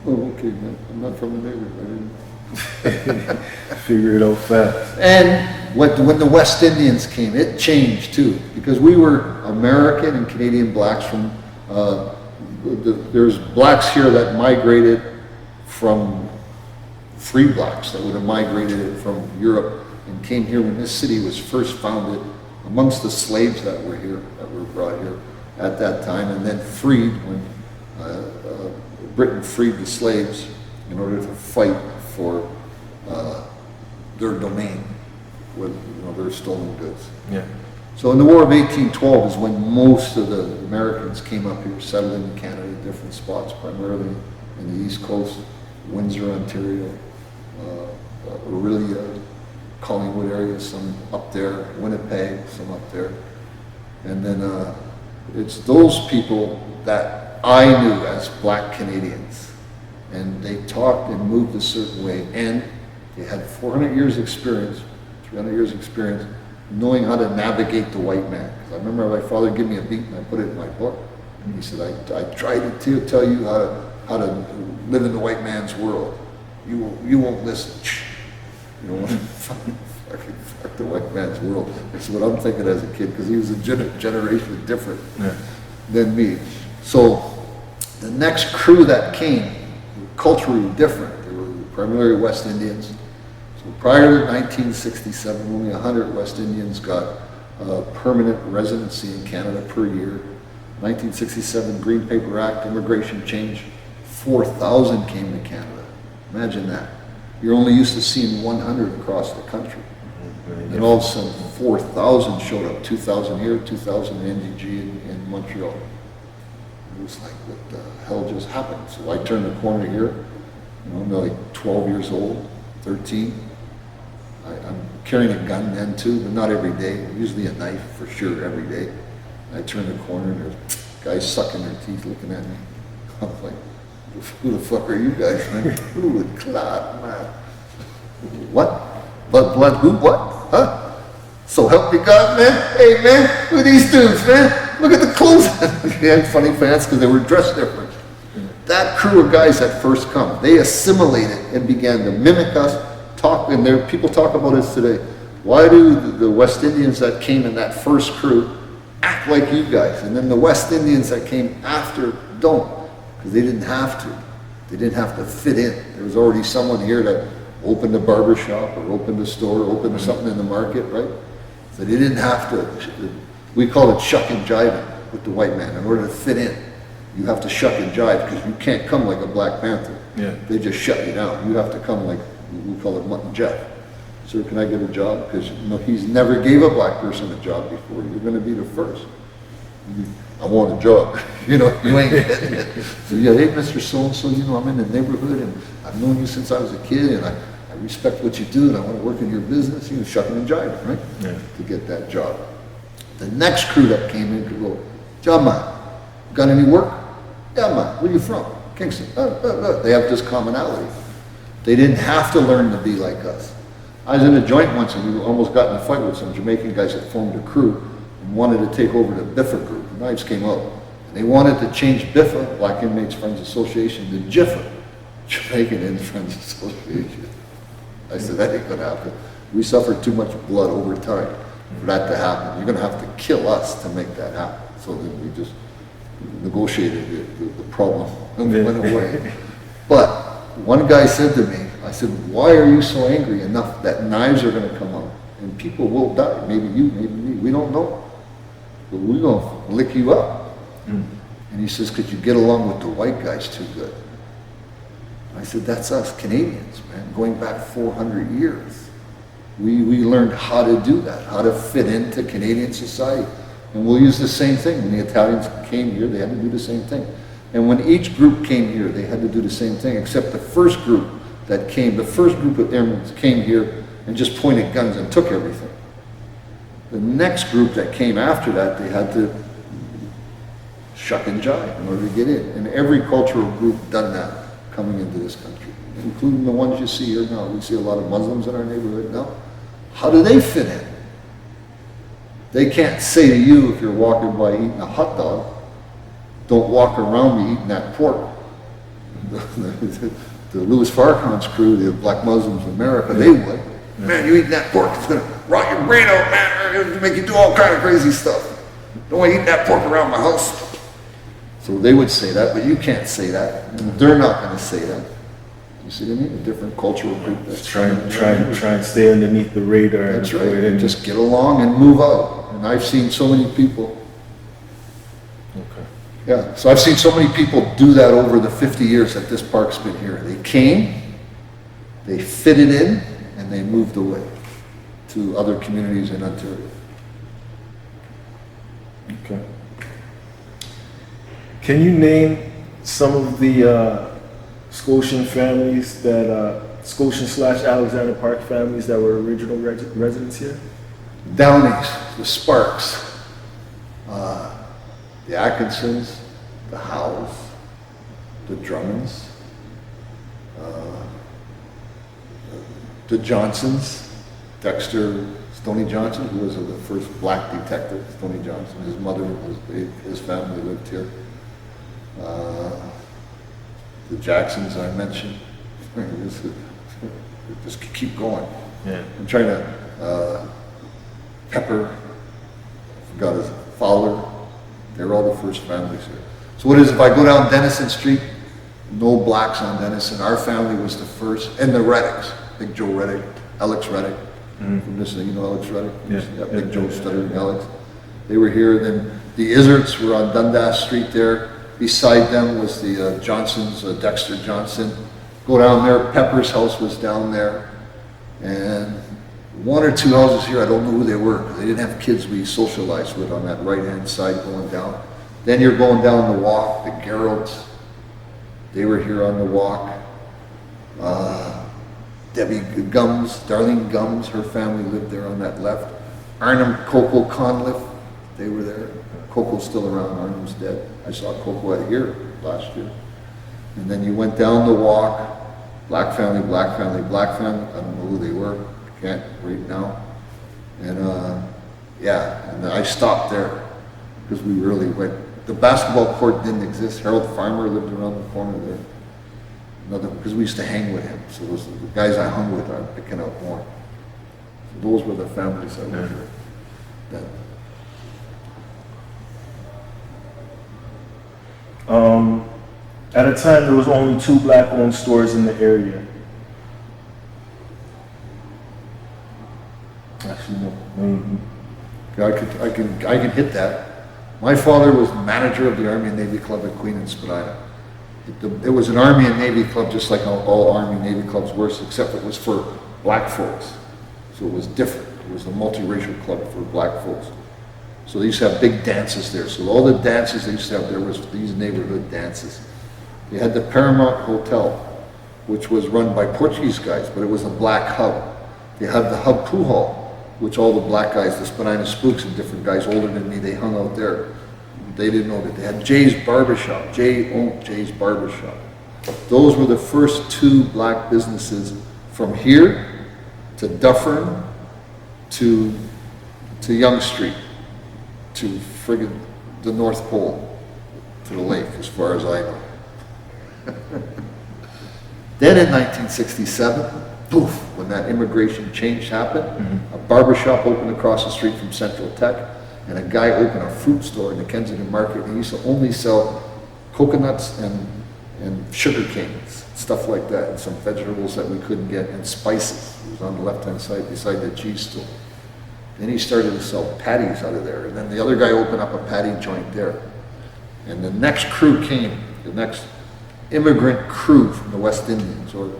Oh, okay, man. I'm not from the neighborhood. Figure it out fast. And when the West Indians came, it changed too, because we were American and Canadian blacks from, there's blacks here that migrated from free blacks that would have migrated from Europe and came here when this city was first founded amongst the slaves that were here, that were brought here at that time, and then freed when Britain freed the slaves in order to fight for their domain with their stolen goods. Yeah. So in the War of 1812 is when most of the Americans came up here, settled in Canada, different spots, primarily in the East Coast, Windsor, Ontario, Orillia, Collingwood area, some up there, Winnipeg, some up there. And then it's those people that I knew as black Canadians. And they talked and moved a certain way. And they had 400 years experience, 300 years experience, knowing how to navigate the white man. 'Cause I remember my father gave me a beat and I put it in my book. And he said, I tried to tell you how to live in the white man's world. You won't listen. You know, fuck the white man's world. That's what I'm thinking as a kid, because he was a generation different than me. So the next crew that came, culturally different. They were primarily West Indians. So prior to 1967, only 100 West Indians got permanent residency in Canada per year. 1967 Green Paper Act, immigration change, 4,000 came to Canada. Imagine that. You're only used to seeing 100 across the country. And all of a sudden, 4,000 showed up, 2,000 here, 2,000 in NDG in Montreal. It was like, what the hell just happened? So I turned the corner here, I'm like 12 years old, 13. I'm carrying a gun then too, but not every day. Usually a knife for sure every day. I turn the corner and there's guys sucking their teeth looking at me. I'm like, who the fuck are you guys, man? Who would clot, man? What? Blood, who, what? Huh? So help me God, man. Hey, man, who are these dudes, man? Look at the clothes. They had funny pants because they were dressed different. That crew of guys that first come, they assimilated and began to mimic us, talk, and there people talk about this today. Why do the West Indians that came in that first crew act like you guys? And then the West Indians that came after don't, because they didn't have to. They didn't have to fit in. There was already someone here that opened a barber shop or opened a store, opened something in the market, right? So they didn't have to, we call it shuck and jiving with the white man. In order to fit in, you have to shuck and jive because you can't come like a Black Panther. Yeah. They just shut you down. You have to come like, we call it Mutt and Jeff. sir, can I get a job? Because he's never gave a black person a job before. You're going to be the first. I want a job. You ain't getting it. So yeah, hey, Mr. So-and-so, I'm in the neighborhood and I've known you since I was a kid and I respect what you do and I want to work in your business. Shucking and jiving, right? Yeah. To get that job. The next crew that came in could go, job man, got any work? Yeah, man, where you from? Kingston. They have this commonality. They didn't have to learn to be like us. I was in a joint once and we almost got in a fight with some Jamaican guys that formed a crew and wanted to take over the Biffa group. The knives came out. And they wanted to change Biffa, Black Inmates Friends Association, to JIFA, Jamaican Inmates Friends Association. I said, that ain't gonna happen. We suffered too much blood over time for that to happen. You're gonna have to kill us to make that happen. So then we just negotiated the problem and went away. But one guy said to me, I said, why are you so angry enough that knives are gonna come out? And people will die, maybe you, maybe me, we don't know. But we're gonna lick you up. And he says, because you get along with the white guys too good. I said, that's us Canadians, man, going back 400 years. We learned how to do that, how to fit into Canadian society. And we'll use the same thing. When the Italians came here, they had to do the same thing. And when each group came here, they had to do the same thing, except the first group that came, the first group of airmen came here and just pointed guns and took everything. The next group that came after that, they had to shuck and jive in order to get in. And every cultural group done that coming into this country, including the ones you see here now. We see a lot of Muslims in our neighborhood now. How do they fit in? They can't say to you if you're walking by eating a hot dog, don't walk around me eating that pork. The Louis Farrakhan's crew, the Black Muslims in America, they would. Man, you eating that pork, it's gonna rot your brain out, man. It's gonna make you do all kind of crazy stuff. Don't want to eat that pork around my house. So they would say that, but you can't say that. And they're not going to say that. You see what I mean? A different cultural group. That's Try and stay underneath the radar. That's right. And just get along and move out. And I've seen so many people. Okay. Yeah. So I've seen so many people do that over the 50 years that this park's been here. They came, they fitted in, and they moved away to other communities in Ontario. Okay. Can you name some of the Scotian families that, Scotian/Alexander Park families that were original residents here? Downies, the Sparks, the Atkinsons, the Howes, the Drummonds, the Johnsons, Dexter Stoney Johnson, who was the first black detective, Stoney Johnson. His mother, his family lived here. The Jacksons I mentioned. Just keep going. Yeah. I'm trying to, Pepper, I forgot his Fowler. They're all the first families here. So what is, if I go down Denison Street, no blacks on Denison. Our family was the first, and the Reddicks, Big Joe Reddick, Alex Reddick. From this thing, Alex Reddick? Yeah. Big Joe stuttering Alex. They were here. Then the Izzards were on Dundas Street there. Beside them was the Johnsons, Dexter Johnson. Go down there, Pepper's house was down there. And one or two houses here, I don't know who they were, because they didn't have kids we socialized with on that right-hand side going down. Then you're going down the walk, the Geralds. They were here on the walk. Debbie Gums, Darlene Gums, her family lived there on that left. Arnhem, Coco Conliffe, they were there. Coco's still around, Arnhem's dead. I saw Coco out here last year. And then you went down the walk, black family, black family, black family. I don't know who they were, can't right now. And yeah, and I stopped there because we really went. The basketball court didn't exist. Harold Farmer lived around the corner there. Because we used to hang with him. So those, the guys I hung with are picking up more. So those were the families that were here then. At a time, there was only 2 black-owned stores in the area. Actually, no. Yeah, I can hit that. My father was manager of the Army and Navy Club at Queen and Spadina. It was an Army and Navy Club just like all Army and Navy clubs were, except it was for black folks. So it was different. It was a multiracial club for black folks. So they used to have big dances there. So all the dances they used to have there was these neighborhood dances. They had the Paramount Hotel, which was run by Portuguese guys, but it was a black hub. They had the Hub Pool Hall, which all the black guys, the Spadina Spooks and different guys older than me, they hung out there. They didn't know that. They had Jay's Barbershop. Jay owned Jay's Barbershop. Those were the first two black businesses from here to Dufferin to Yonge Street to friggin' the North Pole to the lake, as far as I know. Then in 1967, poof, when that immigration change happened, a barbershop opened across the street from Central Tech, and a guy opened a fruit store in the Kensington Market. He used to only sell coconuts and sugar canes, stuff like that, and some vegetables that we couldn't get, and spices. It was on the left-hand side beside the cheese store. Then he started to sell patties out of there, and then the other guy opened up a patty joint there. And the next crew came, the next immigrant crew from the West Indies, or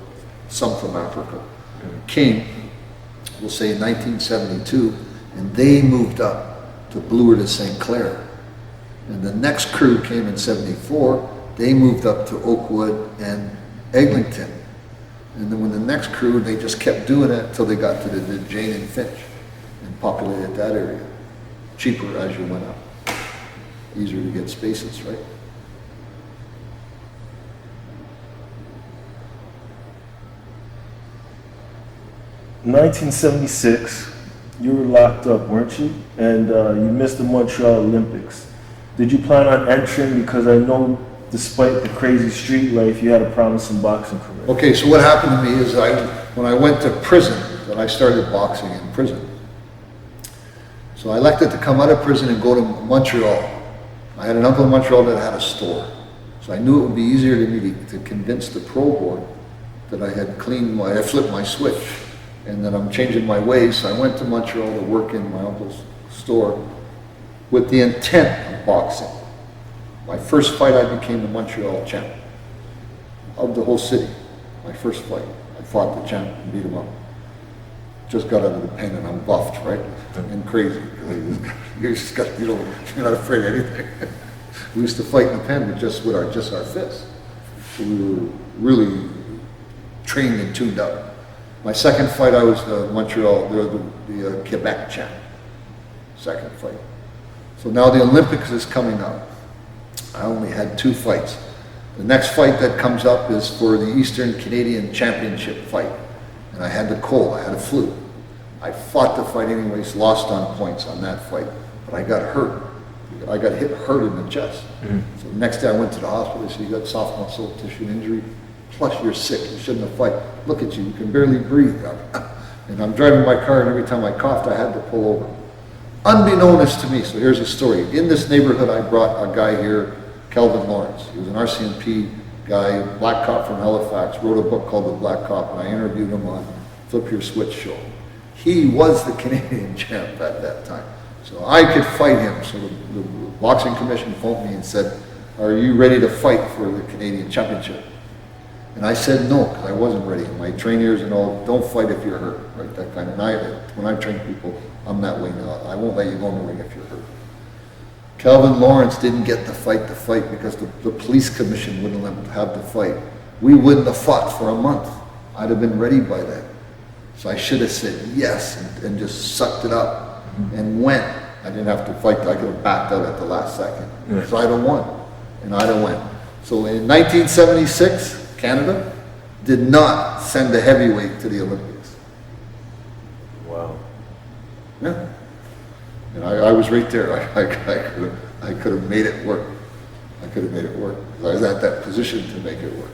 some from Africa, came, we'll say in 1972, and they moved up to Bloor to St. Clair. And the next crew came in 74, they moved up to Oakwood and Eglinton. And then when the next crew, they just kept doing it until they got to the Jane and Finch and populated that area. Cheaper as you went up. Easier to get spaces, right? In 1976, you were locked up, weren't you? And you missed the Montreal Olympics. Did you plan on entering? Because I know, despite the crazy street life, you had a promising boxing career. Okay, so what happened to me is when I went to prison, then I started boxing in prison. So I elected to come out of prison and go to Montreal. I had an uncle in Montreal that had a store. So I knew it would be easier to me to convince the pro board that I had I flipped my switch and that I'm changing my ways. So I went to Montreal to work in my uncle's store with the intent of boxing. My first fight, I became the Montreal champ of the whole city. My first fight, I fought the champ and beat him up. Just got out of the pen and I'm buffed, right? And crazy. You're not afraid of anything. We used to fight in the pen with just our fists. So we were really trained and tuned up. My second fight, I was the Montreal, the Quebec champ. Second fight. So now the Olympics is coming up. I only had 2 fights. The next fight that comes up is for the Eastern Canadian Championship fight. And I had the cold, I had a flu. I fought the fight anyways, lost on points on that fight, but I got hurt. I got hurt in the chest. So the next day I went to the hospital. They said, you got soft muscle tissue injury, plus you're sick, you shouldn't have fight. Look at you can barely breathe. And I'm driving my car, and every time I coughed, I had to pull over. Unbeknownst to me, so here's a story. In this neighborhood, I brought a guy here, Kelvin Lawrence. He was an RCMP guy, black cop from Halifax, wrote a book called The Black Cop, and I interviewed him on Flip Your Switch show. He was the Canadian champ at that time. So I could fight him. So the boxing commission phoned me and said, are you ready to fight for the Canadian championship? And I said no, because I wasn't ready. My trainers and all, don't fight if you're hurt, right? That kind of, when I train people, I'm that way now. I won't let you go in the ring if you're hurt. Kelvin Lawrence didn't get to fight because the police commission wouldn't let him have the fight. We wouldn't have fought for a month. I'd have been ready by then. So I should have said yes and just sucked it up and went. I didn't have to fight. I could have backed out at the last second. Yeah. So I'd have won, and I'd have went. So in 1976, Canada did not send a heavyweight to the Olympics. Wow. Yeah. And I was right there. I could have made it work. I could have made it work. I was at that position to make it work.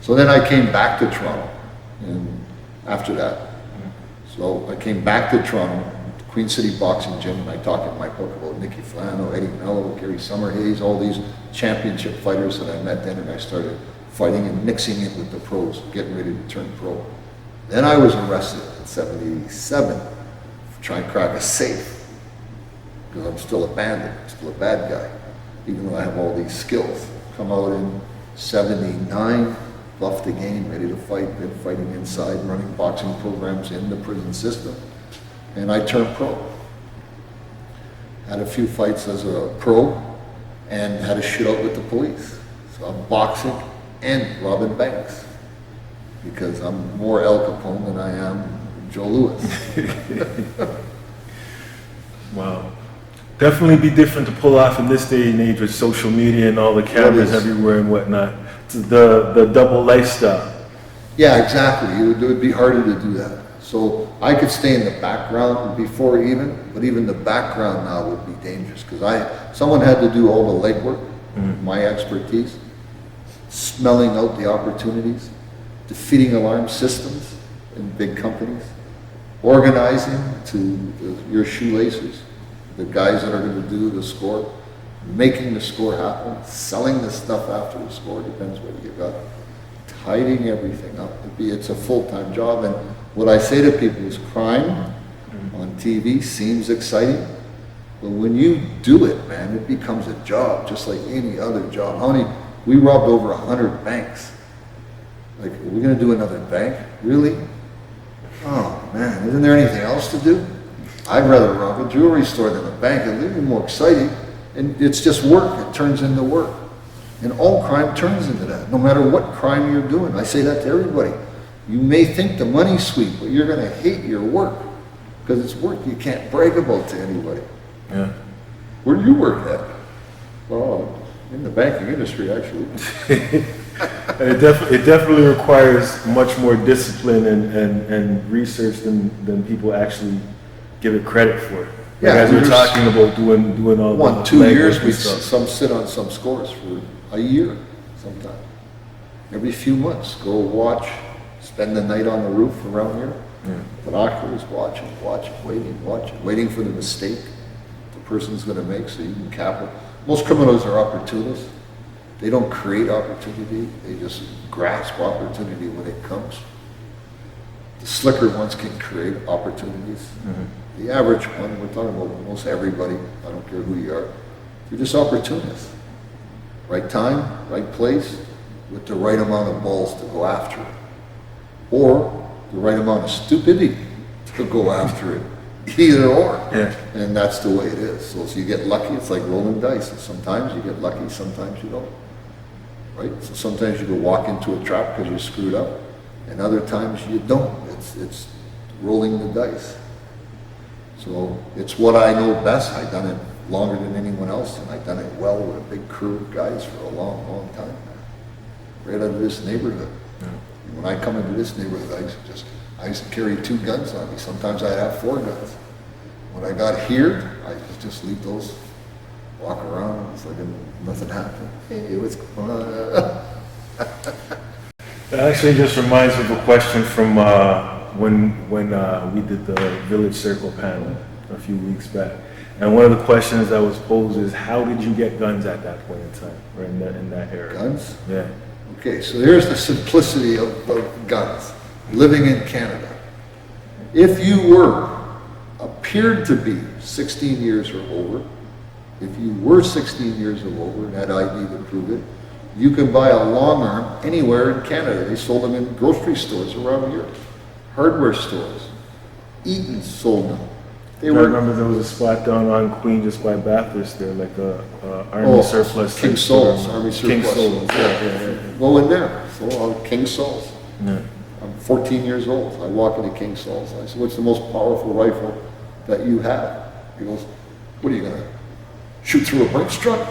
So then I came back to Toronto, and after that. So I came back to Toronto, Queen City Boxing Gym, and I talk in my book about Nicky Flano, Eddie Mello, Gary Summerhays, all these championship fighters that I met then, and I started fighting and mixing it with the pros, getting ready to turn pro. Then I was arrested in 77 for trying to crack a safe, because I'm still a bandit, I'm still a bad guy, even though I have all these skills. Come out in 79, buffed again, ready to fight, been fighting inside, running boxing programs in the prison system. and I turned pro. Had a few fights as a pro, and had a shootout with the police. So I'm boxing and robbing banks, because I'm more Al Capone than I am Joe Louis. Wow. Definitely be different to pull off in this day and age with social media and all the cameras It is. everywhere and whatnot. It's the double lifestyle. Yeah, exactly. It would be harder to do that. So I could stay in the background before even, but even the background now would be dangerous, because someone had to do all the legwork, my expertise, smelling out the opportunities, defeating alarm systems in big companies, organizing to your shoelaces, the guys that are going to do the score, making the score happen, selling the stuff after the score, depends what you got, tidying everything up. It's a full-time job, and what I say to people is crime on TV seems exciting, but when you do it, man, it becomes a job just like any other job. We robbed over 100 banks. Like, are we going to do another bank? Really? Oh man, isn't there anything else to do? I'd rather rob a jewelry store than a bank. It'd be more exciting. And it's just work. It turns into work. And all crime turns into that, no matter what crime you're doing. I say that to everybody. You may think the money's sweet, but you're going to hate your work, because it's work you can't brag about to anybody. Yeah. Where do you work at? Well, in the banking industry, actually. And it definitely requires much more discipline and research than people actually give it credit for. Like, Yeah, as we're there's- talking about doing all the 1-2 legwork years, and we stuff. some sit on some scores for a year sometimes. Every few months, go watch, spend the night on the roof around here. Binoculars, watching, waiting for the mistake the person's going to make so you can cap it. Most criminals are opportunists. They don't create opportunity, they just grasp opportunity when it comes. The slicker ones can create opportunities. The average one, we're talking about almost everybody, I don't care who you are, you're just opportunists. Right time, right place, with the right amount of balls to go after it. Or the right amount of stupidity to go after it. Either or. Yeah. And that's the way it is. So if you get lucky, it's like rolling dice. And sometimes you get lucky, sometimes you don't. Right? So sometimes you go walk into a trap because you're screwed up, and other times you don't. It's rolling the dice. So it's what I know best. I've done it longer than anyone else, and I've done it well with a big crew of guys for a long, long time. Right out of this neighborhood. And when I come into this neighborhood, I used to carry 2 guns on me. Sometimes I'd have 4 guns. When I got here, I could just leave those, walk around. It's like nothing happened. Hey, what's going on? That actually just reminds me of a question from when we did the Village Circle panel a few weeks back. And one of the questions that was posed is, how did you get guns at that point in time, or in that era? Guns? Yeah. Okay, so there's the simplicity of guns. Living in Canada. If you appeared to be 16 years or over, if you were 16 years or over and had ID to prove it, you can buy a long arm anywhere in Canada. They sold them in grocery stores around here, hardware stores. Eaton's sold them. I remember there was a spot down on Queen just by Bathurst there, like a army surplus. King type Saul's, store. Army King surplus. Saul's, yeah. Go in there. So King Saul's. Yeah. I'm 14 years old. I walk into King Saul's. I said, what's the most powerful rifle that you have? He goes, what are you going to shoot through a Brinks truck?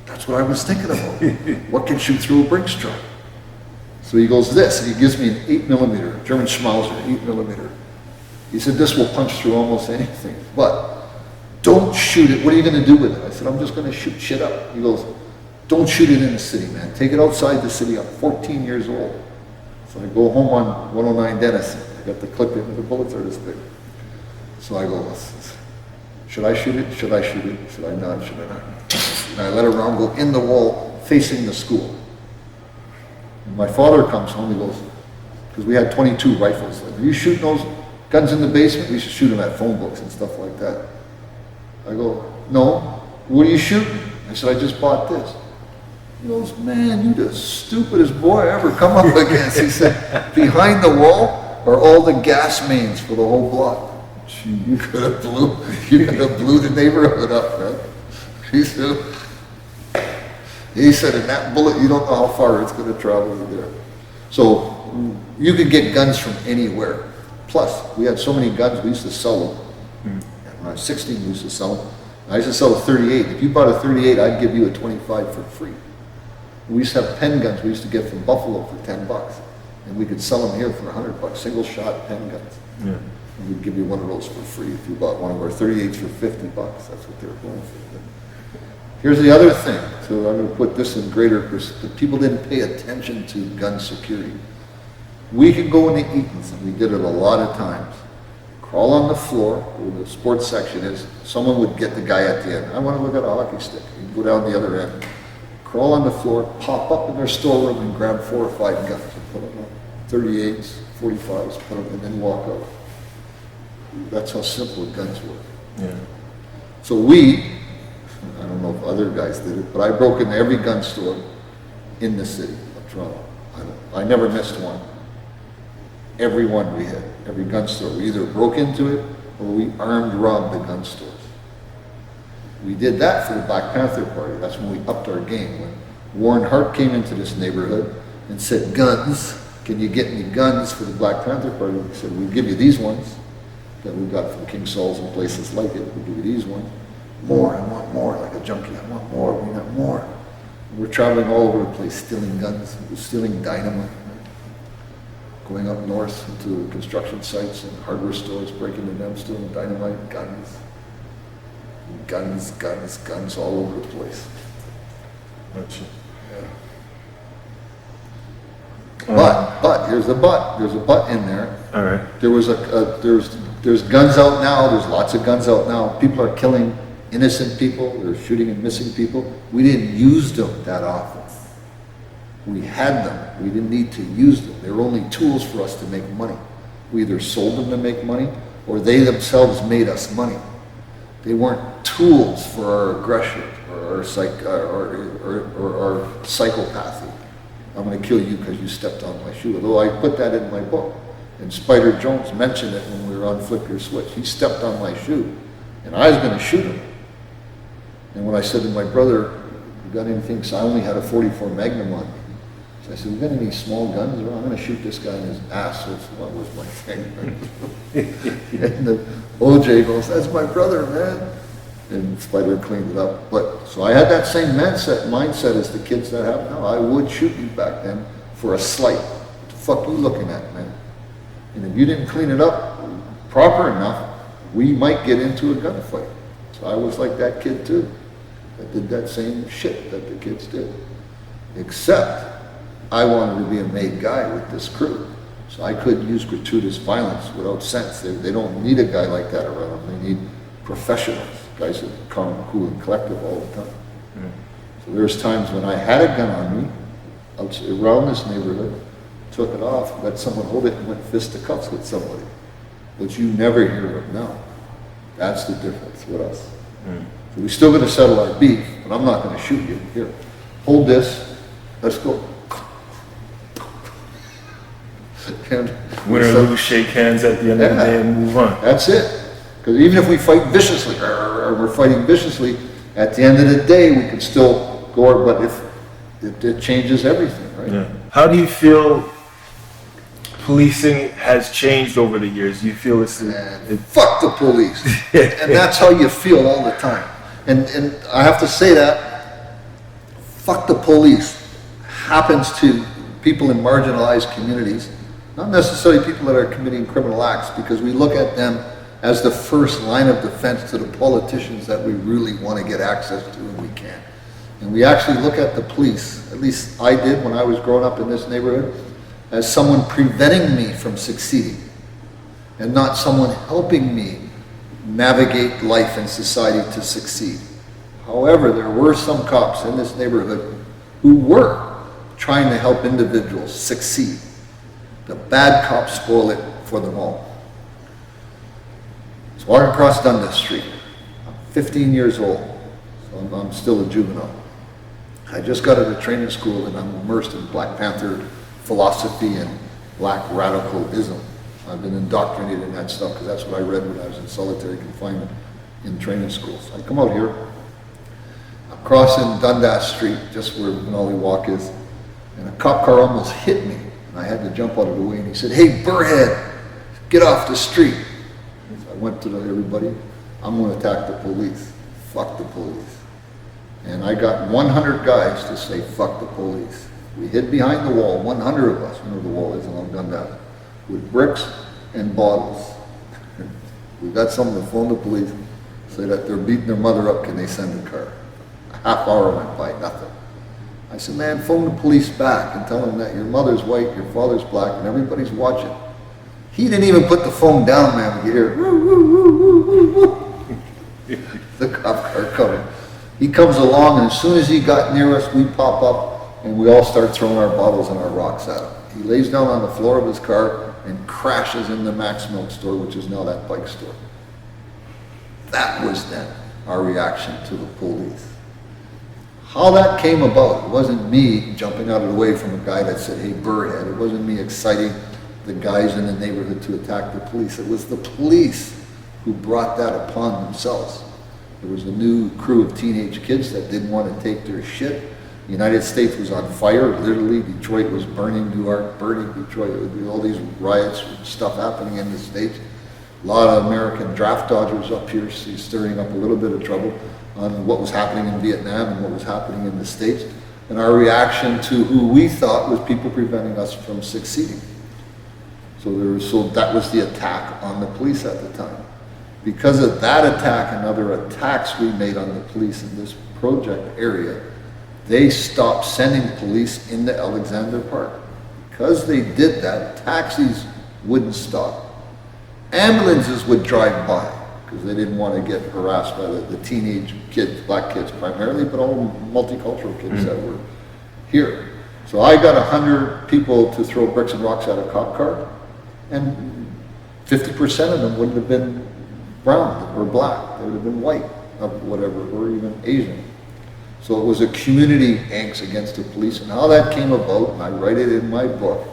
That's what I was thinking about. What can shoot through a Brinks truck? So he goes, this, and he gives me an 8mm, German Schmauser, 8mm. He said, this will punch through almost anything, but don't shoot it. What are you going to do with it? I said, I'm just going to shoot shit up. He goes, don't shoot it in the city, man. Take it outside the city. I'm 14 years old. So I go home on 109 Denison. I got the clip in, and the bullets are this big. So I go, should I shoot it? Should I shoot it? Should I not? Should I not? And I let a round go in the wall facing the school. And my father comes home, he goes, because we had 22 rifles. Like, are you shooting those guns in the basement? We used to shoot them at phone books and stuff like that. I go, no. What are you shooting? I said, I just bought this. He goes, man, you the stupidest boy I ever come up against. He said, behind the wall are all the gas mains for the whole block. You could have blew the neighborhood up, man. He said, in that bullet, you don't know how far it's going to travel to there. So you could get guns from anywhere. Plus, we had so many guns, we used to sell them. When I was 16, we used to sell them. I used to sell a 38. If you bought a 38, I'd give you a 25 for free. We used to have pen guns we used to get from Buffalo for $10. And we could sell them here for $100, single shot pen guns. Yeah. And we'd give you one of those for free if you bought one of our 38s for $50. That's what they were going for. Here's the other thing. So I'm going to put this in greater perspective. People didn't pay attention to gun security. We could go into Eaton's, and we did it a lot of times. Crawl on the floor where the sports section is. Someone would get the guy at the end. I want to look at a hockey stick. He'd go down the other end. Crawl on the floor, pop up in their storeroom and grab 4 or 5 guns and put them on. 38s, 45s, put them, and then walk out. That's how simple guns were. Yeah. So we, I don't know if other guys did it, but I broke into every gun store in the city of Toronto. I never missed one. Every one we hit, every gun store. We either broke into it or we armed robbed the gun stores. We did that for the Black Panther Party. That's when we upped our game. When Warren Hart came into this neighborhood and said, guns, can you get me guns for the Black Panther Party? We said, we'll give you these ones that we got from King Saul's and places like it. We'll give you these ones. More, I want more, like a junkie. I want more, we want more. And we're traveling all over the place, stealing guns, stealing dynamite. Going up north into construction sites and hardware stores, breaking into them, stealing dynamite, guns. Guns all over the place. Gotcha. Yeah. But here's the but. There's a but in there. All right. There was there's guns out now. There's lots of guns out now. People are killing innocent people. They're shooting and missing people. We didn't use them that often. We had them. We didn't need to use them. They were only tools for us to make money. We either sold them to make money or they themselves made us money. They weren't tools for our aggression or our psychopathy. I'm going to kill you because you stepped on my shoe. Although I put that in my book. And Spider Jones mentioned it when we were on Flip Your Switch. He stepped on my shoe and I was going to shoot him. And when I said to my brother, you got anything? So I only had a 44 Magnum on me. So I said, we got any small guns? Well, I'm going to shoot this guy in his ass. That's what was my thing. And the OJ goes, that's my brother, man. And Spider cleaned it up. But so I had that same mindset as the kids that have now. I would shoot you back then for a slight. What the fuck you looking at, man? And if you didn't clean it up proper enough, we might get into a gunfight. So I was like that kid too. I did that same shit that the kids did. Except I wanted to be a made guy with this crew. So I couldn't use gratuitous violence without sense. They don't need a guy like that around them. They need professionals, guys that are calm, cool, and collective all the time. So there's times when I had a gun on me, around this neighborhood, took it off, let someone hold it, and went fisticuffs with somebody. But you never hear of it now. That's the difference with us. So we're still going to settle our beef, but I'm not going to shoot you. Here, hold this, let's go. And Win or lose, shake hands at the end of the day and move on. That's it. Because even if we fight viciously, or we're fighting viciously, at the end of the day, we can still go, but if it changes everything, right? Yeah. How do you feel policing has changed over the years? Do you feel Fuck the police. And that's how you feel all the time. And I have to say that, fuck the police happens to people in marginalized communities, not necessarily people that are committing criminal acts, because we look at them as the first line of defense to the politicians that we really want to get access to and we can't. And we actually look at the police, at least I did when I was growing up in this neighborhood, as someone preventing me from succeeding and not someone helping me navigate life and society to succeed. However, there were some cops in this neighborhood who were trying to help individuals succeed. The bad cops spoil it for them all. So walking across Dundas Street, I'm 15 years old, so I'm still a juvenile. I just got out of training school and I'm immersed in Black Panther philosophy and black radicalism. I've been indoctrinated in that stuff because that's what I read when I was in solitary confinement in training schools. I come out here, I'm crossing Dundas Street, just where Manali Walk is, and a cop car almost hit me. And I had to jump out of the way, and he said, "Hey, Burrhead, get off the street." So I went to everybody, I'm going to attack the police. Fuck the police. And I got 100 guys to say, fuck the police. We hid behind the wall, 100 of us, you know where the wall is along Dundas, with bricks and bottles. We got someone to phone the police, say that they're beating their mother up, can they send a car? A half hour went by, nothing. I said, man, phone the police back and tell them that your mother's white, your father's black, and everybody's watching. He didn't even put the phone down, man. You hear, woo, woo, woo, woo, woo, woo. The cop car coming. He comes along, and as soon as he got near us, we pop up, and we all start throwing our bottles and our rocks at him. He lays down on the floor of his car and crashes in the Max Milk store, which is now that bike store. That was then our reaction to the police. How that came about, it wasn't me jumping out of the way from a guy that said, hey, Burrhead. It wasn't me exciting the guys in the neighborhood to attack the police. It was the police who brought that upon themselves. There was a new crew of teenage kids that didn't want to take their shit. The United States was on fire, literally. Detroit was burning, New York burning, Detroit. There would be all these riots and stuff happening in the States. A lot of American draft dodgers up here stirring up a little bit of trouble on what was happening in Vietnam and what was happening in the States. And our reaction to who we thought was people preventing us from succeeding. So that was the attack on the police at the time. Because of that attack and other attacks we made on the police in this project area, they stopped sending police into Alexandra Park. Because they did that, taxis wouldn't stop. Ambulances would drive by because they didn't want to get harassed by the teenage kids, black kids primarily, but all multicultural kids that were here. So I got 100 people to throw bricks and rocks at a cop car, and 50% of them wouldn't have been brown or black. They would have been white or whatever, or even Asian. So it was a community angst against the police. And how that came about, and I write it in my book,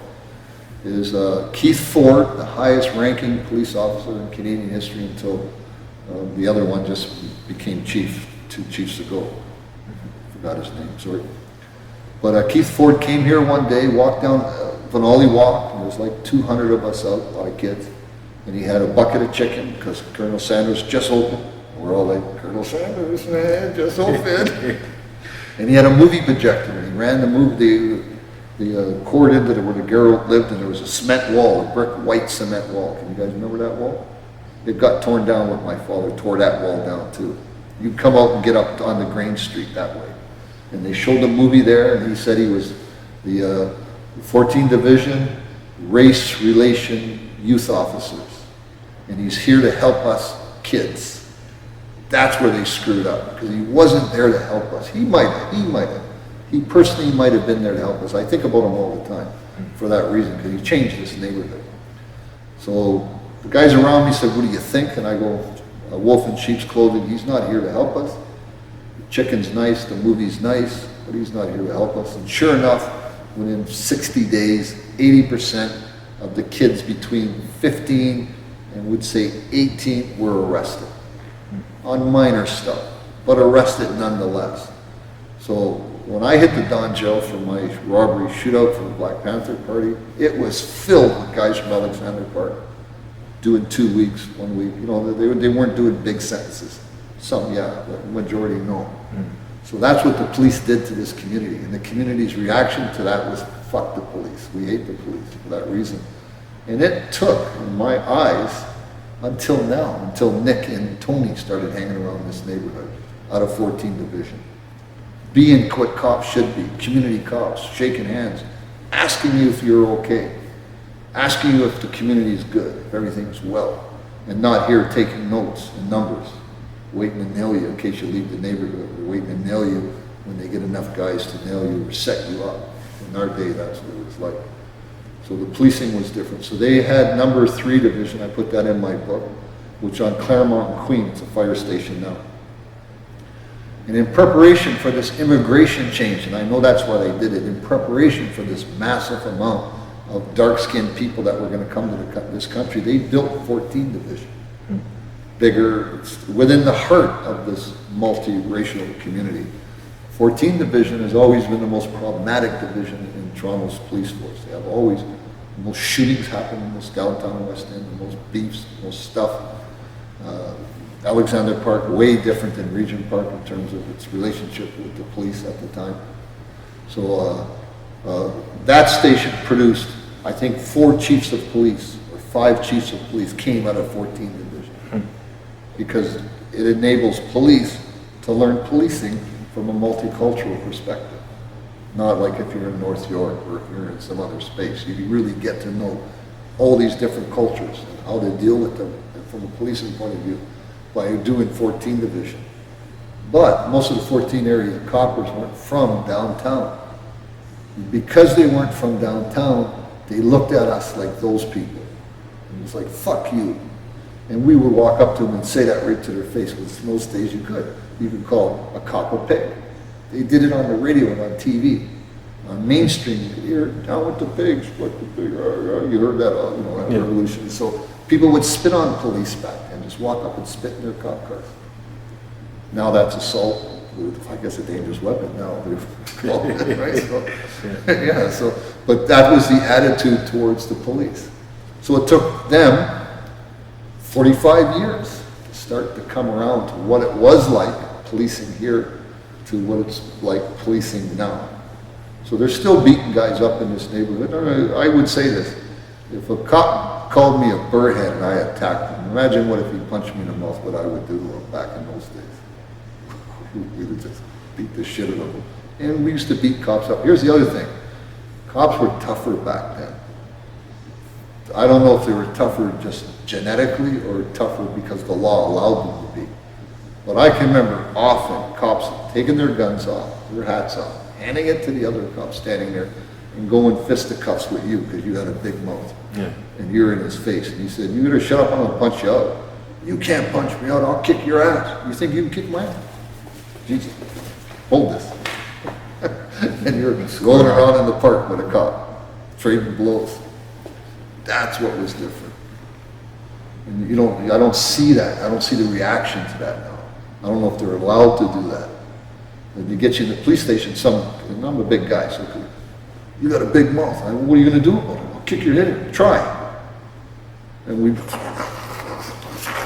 is Keith Ford, the highest ranking police officer in Canadian history until the other one just became chief 2 chiefs ago. Forgot his name, sorry. But Keith Ford came here one day, walked down Vanoli Walk, and there was like 200 of us out, a lot of kids. And he had a bucket of chicken because Colonel Sanders just opened. And we're all like, Colonel Sanders, man, just opened. And he had a movie projector, and he ran the cord into where the Geralt lived, and there was a cement wall, a brick white cement wall. Can you guys remember that wall? It got torn down when my father tore that wall down too. You'd come out and get up on the Grange Street that way. And they showed a movie there, and he said he was the 14th Division Race Relation Youth Officers. And he's here to help us kids. That's where they screwed up, because he wasn't there to help us. He personally might have been there to help us. I think about him all the time for that reason, because he changed this neighborhood. So the guys around me said, what do you think? And I go, a wolf in sheep's clothing, he's not here to help us. The chicken's nice, the movie's nice, but he's not here to help us. And sure enough, within 60 days, 80% of the kids between 15 and would say 18 were arrested on minor stuff, but arrested nonetheless. So when I hit the Don Jail for my robbery shootout for the Black Panther Party, it was filled with guys from Alexandra Park doing 2 weeks, 1 week. You know, they weren't doing big sentences. Some, yeah, but majority, no. So that's what the police did to this community. And the community's reaction to that was, fuck the police. We hate the police for that reason. And it took, in my eyes, until now, until Nick and Tony started hanging around this neighborhood out of 14th Division. Being what cops should be, community cops, shaking hands, asking you if you're okay, asking you if the community is good, if everything's well, and not here taking notes and numbers, waiting to nail you in case you leave the neighborhood, or waiting to nail you when they get enough guys to nail you or set you up. In our day, that's what it was like. So the policing was different. So they had number 3 division, I put that in my book, which on Claremont and Queen, it's a fire station now. And in preparation for this immigration change, and I know that's why they did it, in preparation for this massive amount of dark-skinned people that were going to come to this country, they built 14 Division. Bigger, it's within the heart of this multiracial community. 14 Division has always been the most problematic division in Toronto's police force. They have always, the most shootings happen in this downtown West End, the most beefs, the most stuff. Alexandra Park, way different than Regent Park in terms of its relationship with the police at the time. So that station produced, I think, 4 chiefs of police, or 5 chiefs of police came out of 14 Division. Because it enables police to learn policing from a multicultural perspective. Not like if you're in North York or if you're in some other space. You really get to know all these different cultures and how to deal with them from a policing point of view by doing 14 Division. But most of the 14 area coppers weren't from downtown. Because they weren't from downtown, they looked at us like those people. And it was like, fuck you. And we would walk up to them and say that right to their face, because in those days you could. You could call a cop a pig. They did it on the radio and on TV. On mainstream, you could hear, down with the pigs, what the pig, you heard that, that revolution. So people would spit on police back then, just walk up and spit in their cop cars. Now that's assault with, I guess, a dangerous weapon now. Right? So, but that was the attitude towards the police. So it took them 45 years to start to come around to what it was like policing here to what it's like policing now. So they're still beating guys up in this neighborhood. I would say this, if a cop called me a burrhead and I attacked him, imagine what if he punched me in the mouth, what I would do to him back in those days. We would just beat the shit out of them. And we used to beat cops up. Here's the other thing. Cops were tougher back then. I don't know if they were tougher just genetically or tougher because the law allowed them to be. But I can remember often cops taking their guns off, their hats off, handing it to the other cop standing there and going fisticuffs with you because you had a big mouth. Yeah. And you're in his face. And he said, you better shut up, I'm gonna punch you out. You can't punch me out, I'll kick your ass. You think you can kick my ass? Jesus, hold this. And you're going around in the park with a cop, trading blows. That's what was different. And I don't see that. I don't see the reaction to that now. I don't know if they're allowed to do that. When you get you in the police station, and I'm a big guy, so you got a big mouth. What are you going to do about it? I'll kick your head in. Try. And we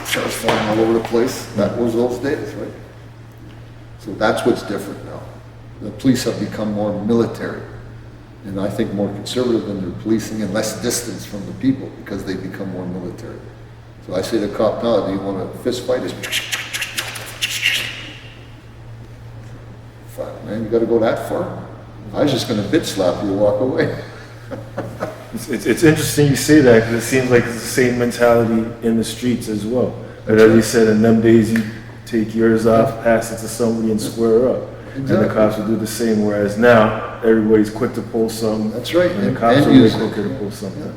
started falling all over the place. That was those days, right? So that's what's different now. The police have become more military. And I think more conservative in their policing and less distance from the people because they become more military. So I say to the cop now, do you want a fist fight? Fuck, man, you got to go that far? I was just going to bitch slap you and walk away. It's interesting you say that because it seems like it's the same mentality in the streets as well. But as you said, in them days, you take yours off, pass it to somebody, and square up. Exactly. And the cops will do the same. Whereas now, everybody's quick to pull something. That's right. And the cops are quicker to pull something. Yeah.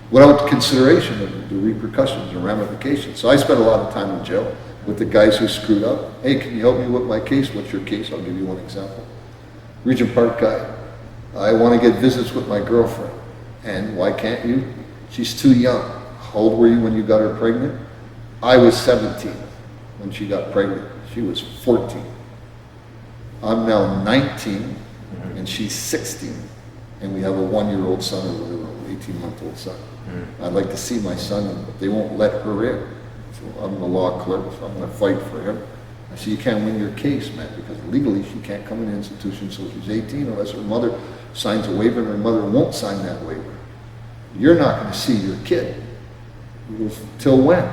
Without consideration of the repercussions and ramifications. So I spent a lot of time in jail with the guys who screwed up. Hey, can you help me with my case? What's your case? I'll give you one example. Regent Park guy. I want to get visits with my girlfriend. And why can't you? She's too young. How old were you when you got her pregnant? I was 17 when she got pregnant. She was 14. I'm now 19 and she's 16. And we have a 1-year-old son or whatever, an 18-month-old son. I'd like to see my son, but they won't let her in. So I'm the law clerk, so I'm going to fight for him. I said, you can't win your case, man, because legally she can't come in the institution until she's 18 unless her mother signs a waiver and her mother won't sign that waiver. You're not going to see your kid. He goes, till when?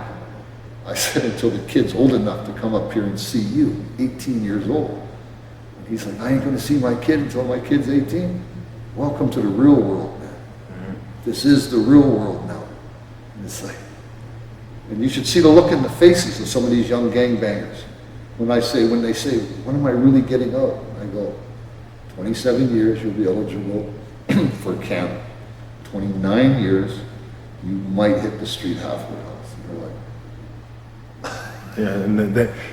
I said, until the kid's old enough to come up here and see you, 18 years old. And he's like, I ain't going to see my kid until my kid's 18. Welcome to the real world, man. This is the real world now. And it's like, and you should see the look in the faces of some of these young gangbangers. When they say, when am I really getting out? I go, 27 years, you'll be eligible for camp. 29 years, you might hit the street halfway house. And they're like, yeah, and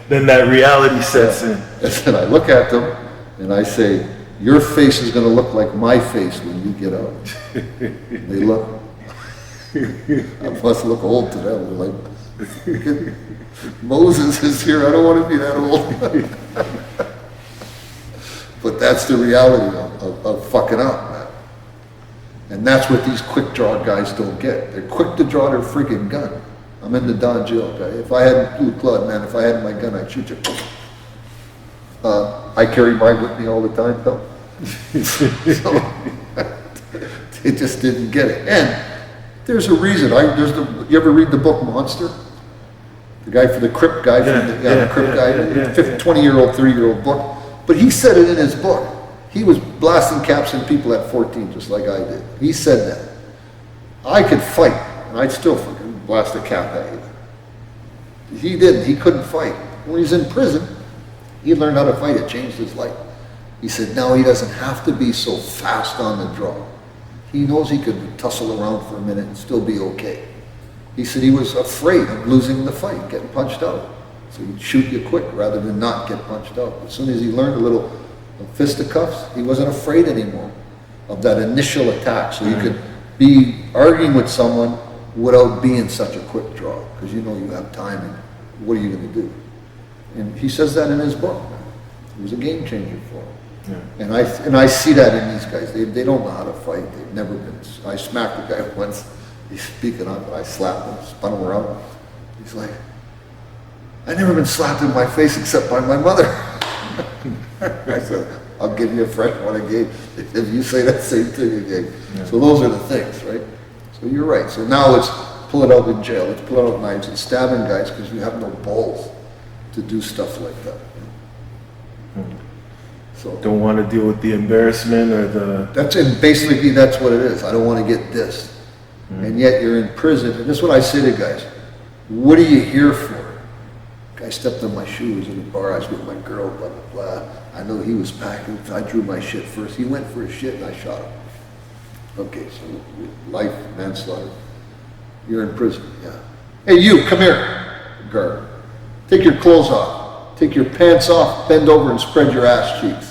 then that reality sets in. And then I look at them and I say, your face is going to look like my face when you get out. They look, I must look old to them. They're like, Moses is here, I don't want to be that old. But that's the reality of fucking up, man. And that's what these quick draw guys don't get. They're quick to draw their freaking gun. I'm in the Don Jill guy. If I had Blue Claude, man, if I had my gun, I'd shoot you. I carry mine with me all the time, though. So, they just didn't get it. And there's a reason. You ever read the book Monster? The guy for the Crip guy, the Crip guy, 20-year-old, 30-year-old book. But he said it in his book. He was blasting caps in people at 14, just like I did. He said that. I could fight, and I'd still fucking blast a cap at you. He didn't. He couldn't fight. When he's in prison, he learned how to fight. It changed his life. He said now he doesn't have to be so fast on the draw. He knows he could tussle around for a minute and still be okay. He said he was afraid of losing the fight, getting punched out. So he'd shoot you quick rather than not get punched out. As soon as he learned a little fisticuffs, he wasn't afraid anymore of that initial attack. So you could be arguing with someone without being such a quick draw, because you know you have time and what are you going to do? And he says that in his book. It was a game changer for him. Yeah. And I see that in these guys. They don't know how to fight. They've never been. I smacked a guy once. He's speaking up, and I slapped him, spun him around. He's like, "I never been slapped in my face except by my mother." I said, "I'll give you a fresh one again if you say that same thing again." Yeah. So those are the things, right? So you're right. So now it's pull it out in jail. Let's pull out knives and stabbing guys because you have no balls to do stuff like that. So don't want to deal with the embarrassment or the... That's it. Basically, that's what it is. I don't want to get dissed. And yet you're in prison. And this is what I say to guys. What are you here for? Guy stepped on my shoes in the bar. I was with my girl, blah, blah, blah. I know he was packing. I drew my shit first. He went for his shit and I shot him. Okay, so life, manslaughter. You're in prison, yeah. Hey, you, come here, guard. Take your clothes off. Take your pants off, bend over and spread your ass cheeks.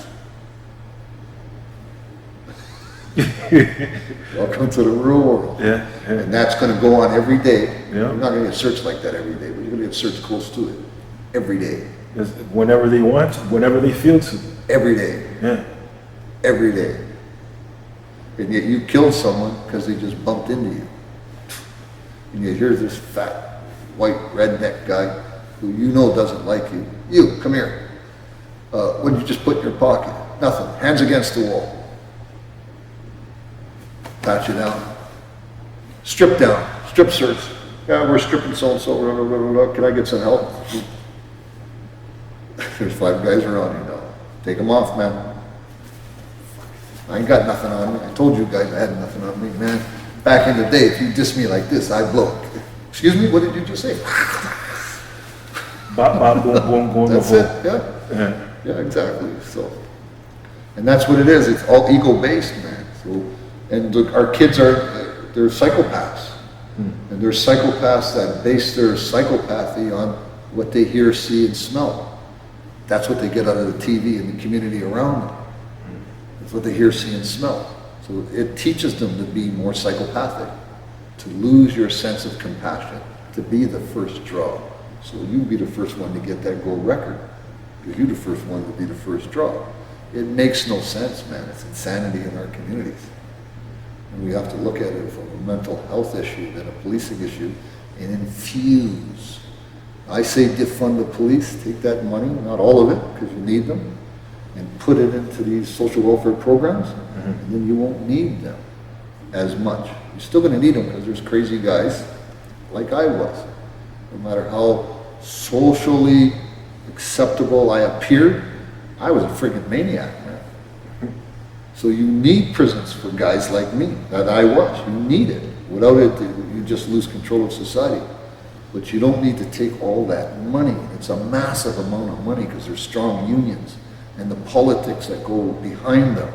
Welcome to the real world. Yeah. And that's going to go on every day. Yeah. You're not going to get searched like that every day, but you're going to get searched close to it every day. Whenever they want, whenever they feel to. Every day. Yeah. Every day. And yet you killed someone because they just bumped into you. And yet here's this fat, white, redneck guy who you know doesn't like you. You, come here. What did you just put in your pocket? Nothing. Hands against the wall. Pat you down. Strip down. Strip search. Yeah, we're stripping so-and-so. Can I get some help? There's 5 guys around you now. Take them off, man. I ain't got nothing on me. I told you guys I had nothing on me, man. Back in the day, if you diss me like this, I'd blow it. Excuse me, what did you just say? That's it, yeah. Yeah, exactly. So, and that's what it is. It's all ego-based, man. So, and look, our kids they're psychopaths. And they're psychopaths that base their psychopathy on what they hear, see, and smell. That's what they get out of the TV and the community around them. That's what they hear, see, and smell. So it teaches them to be more psychopathic, to lose your sense of compassion, to be the first draw. So you be the first one to get that gold record, because you're the first one to be the first draw. It makes no sense, man. It's insanity in our communities. And we have to look at it from a mental health issue and a policing issue and infuse. I say defund the police, take that money, not all of it, because you need them, and put it into these social welfare programs, and then you won't need them as much. You're still going to need them because there's crazy guys like I was. No matter how socially acceptable I appeared, I was a freaking maniac, man. So you need prisons for guys like me, that I was. You need it. Without it, you just lose control of society. But you don't need to take all that money. It's a massive amount of money because there's strong unions and the politics that go behind them.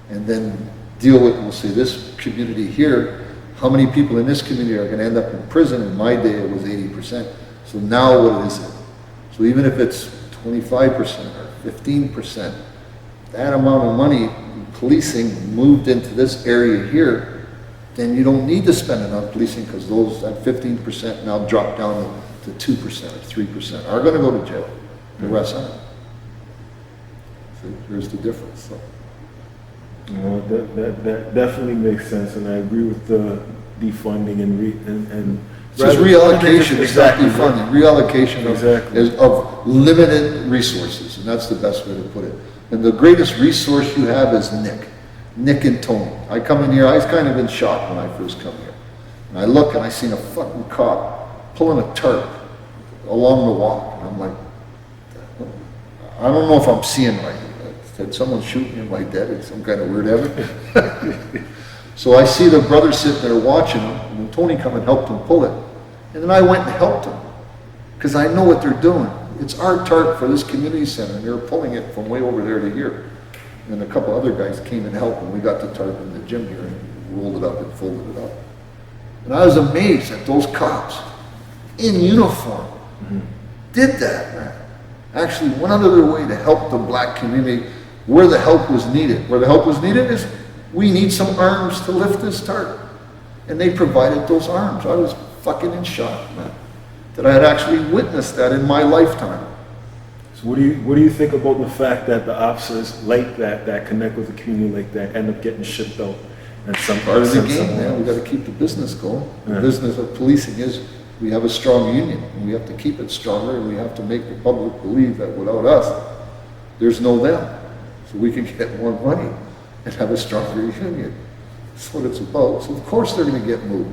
And then deal with, we'll say, this community here, how many people in this community are going to end up in prison? In my day, it was 80%. So now what is it? So even if it's 25% or 15%, that amount of money in policing moved into this area here, then you don't need to spend it on policing because those, that 15% now drop down to 2% or 3% are going to go to jail. The rest aren't. So here's the difference. So. Well, that definitely makes sense, and I agree with the defunding and It's just reallocation, it's not exactly defunding, reallocation Exactly. of limited resources, and that's the best way to put it. And the greatest resource you have is Nick and Tony. I come in here, I was kind of in shock when I first come here. And I look and I seen a fucking cop pulling a tarp along the walk, and I'm like, I don't know if I'm seeing right. Did someone shoot me? Am I dead? It's some kind of weird evidence. So I see the brother sitting there watching him, and then Tony come and helped him pull it. And then I went and helped him, because I know what they're doing. It's our tarp for this community center, and they're pulling it from way over there to here. And a couple other guys came and helped, and we got the tarp in the gym here and rolled it up and folded it up. And I was amazed that those cops in uniform did that, man. Actually went out of their way to help the black community where the help was needed. Where the help was needed is we need some arms to lift this tarp. And they provided those arms. I was fucking in shock, man, that I had actually witnessed that in my lifetime. So what do you think about the fact that the officers like that connect with the community like that end up getting shipped out? And some Part of the game, man. We got to keep the business going. The business of policing is we have a strong union, and we have to keep it stronger, and we have to make the public believe that without us, there's no them. So we can get more money and have a stronger union. That's what it's about. So of course they're going to get moved.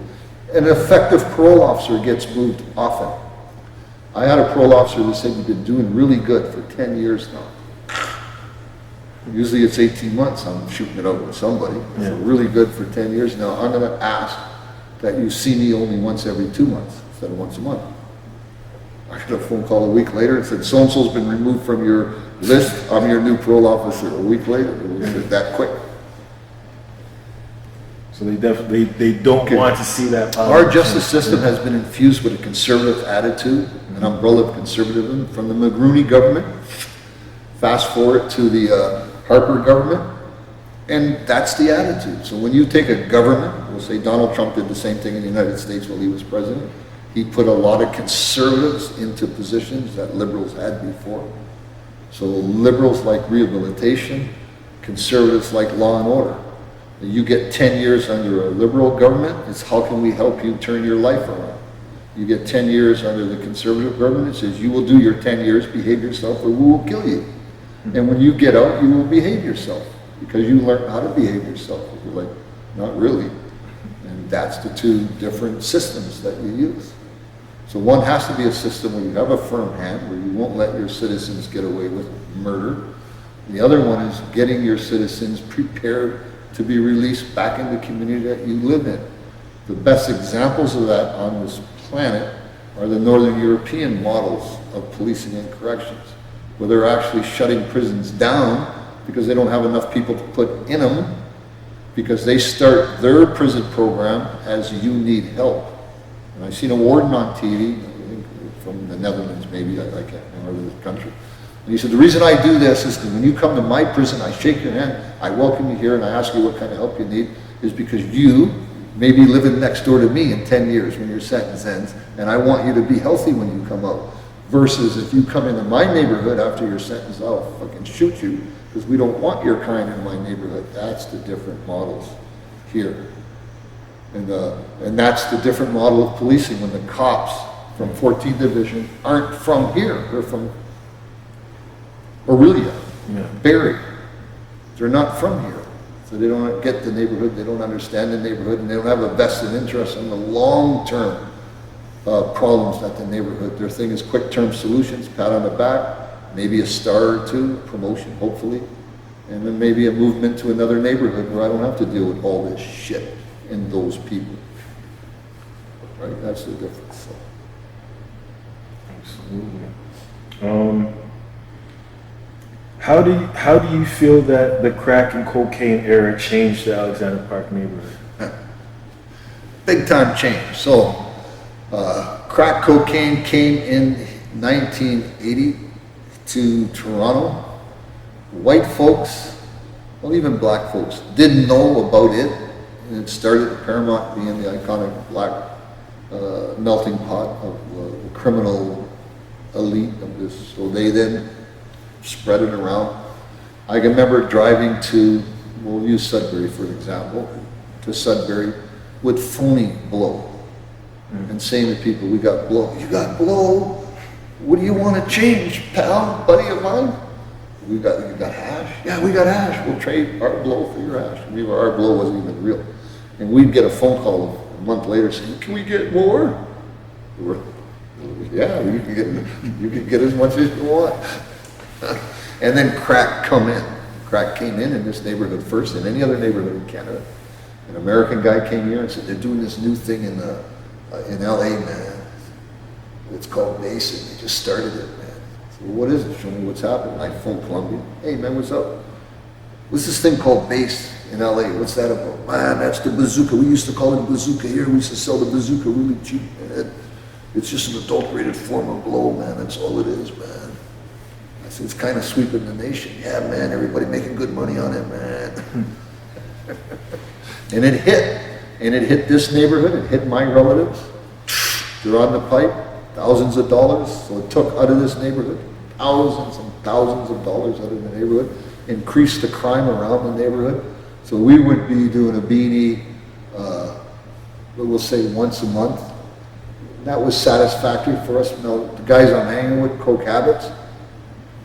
An effective parole officer gets moved often. I had a parole officer that said, you've been doing really good for 10 years now. Usually it's 18 months, I'm shooting it out with somebody. Yeah. So really good for 10 years now. I'm going to ask that you see me only once every 2 months instead of once a month. I got a phone call a week later and said, so-and-so's been removed from your list. I'm your new parole officer. A week later, it was that quick. So they don't want to see that. Our justice system has been infused with a conservative attitude, an umbrella of conservatism from the Mulroney government. Fast forward to the Harper government, and that's the attitude. So when you take a government, we'll say Donald Trump did the same thing in the United States while he was president. He put a lot of conservatives into positions that liberals had before. So liberals like rehabilitation, conservatives like law and order. You get 10 years under a liberal government, it's how can we help you turn your life around? You get 10 years under the conservative government, it says you will do your 10 years, behave yourself, or we will kill you. And when you get out, you will behave yourself because you learn how to behave yourself. You're like, not really. And that's the two different systems that you use. So one has to be a system where you have a firm hand, where you won't let your citizens get away with murder. The other one is getting your citizens prepared to be released back in the community that you live in. The best examples of that on this planet are the Northern European models of policing and corrections, where they're actually shutting prisons down because they don't have enough people to put in them, because they start their prison program as you need help. And I've seen a warden on TV, I think from the Netherlands maybe, I can't remember the country. And he said, the reason I do this is because when you come to my prison, I shake your hand, I welcome you here, and I ask you what kind of help you need, is because you may be living next door to me in 10 years when your sentence ends, and I want you to be healthy when you come out. Versus if you come into my neighborhood after your sentence, I'll fucking shoot you, because we don't want your kind in my neighborhood. That's the different models here. And that's the different model of policing when the cops from 14th Division aren't from here. They're from Aurelia, Barrie. They're not from here. So they don't get the neighborhood, they don't understand the neighborhood, and they don't have a vested interest in the long-term problems at the neighborhood. Their thing is quick-term solutions, pat on the back, maybe a star or two, promotion, hopefully, and then maybe a movement to another neighborhood where I don't have to deal with all this shit and those people. Right? That's the difference. So. Absolutely. How do you feel that the crack and cocaine era changed the Alexandra Park neighborhood? Big time change. So, crack cocaine came in 1980 to Toronto, white folks, well, even black folks, didn't know about it. And it started at Paramount being the iconic black melting pot of the criminal elite of this. So they then spread it around. I can remember driving to, we'll use Sudbury for an example, to Sudbury with phony blow. And saying to people, we got blow. You got blow? What do you want to change, pal, buddy of mine? You got hash? Yeah, we got hash. We'll trade our blow for your hash. Our blow wasn't even real. And we'd get a phone call a month later saying, can we get more? Yeah, you can get as much as you want. And then crack come in. Crack came in this neighborhood first than any other neighborhood in Canada. An American guy came here and said, they're doing this new thing in LA, man. It's called Mason. They just started it, man. So what is it? Show me what's happening. I phone Columbia. Hey, man, what's up? What's this thing called Base in LA? What's that about? Man, that's the bazooka. We used to call it bazooka here. We used to sell the bazooka really cheap, man. It's just an adulterated form of blow, man. That's all it is, man. I said, it's kind of sweeping the nation. Yeah, man, everybody making good money on it, man. And it hit. And it hit this neighborhood. It hit my relatives. They're on the pipe. Thousands of dollars. So it took out of this neighborhood thousands and thousands of dollars out of the neighborhood. Increased the crime around the neighborhood. So we would be doing a beanie, we'll say once a month. That was satisfactory for us. You know, the guys I'm hanging with, coke habits,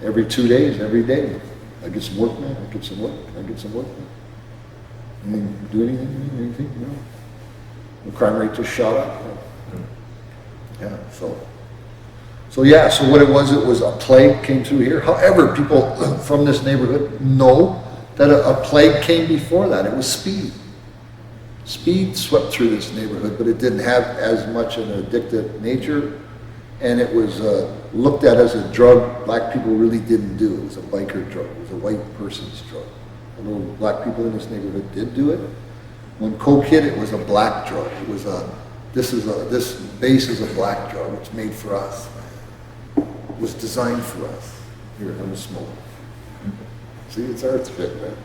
every 2 days, every day. I get some work, man. I get some work. I get some work, man. I mean, do anything, you know? The crime rate just shot up. Yeah, so what it was a plague came through here. However, people from this neighborhood know that a plague came before that. It was speed. Speed swept through this neighborhood, but it didn't have as much an addictive nature, and it was looked at as a drug black people really didn't do. It was a biker drug. It was a white person's drug. Although black people in this neighborhood did do it. When coke hit, it was a black drug. It was this base is a black drug. It's made for us. It was designed for us. Here, have a smoke. See, it's our fit, man.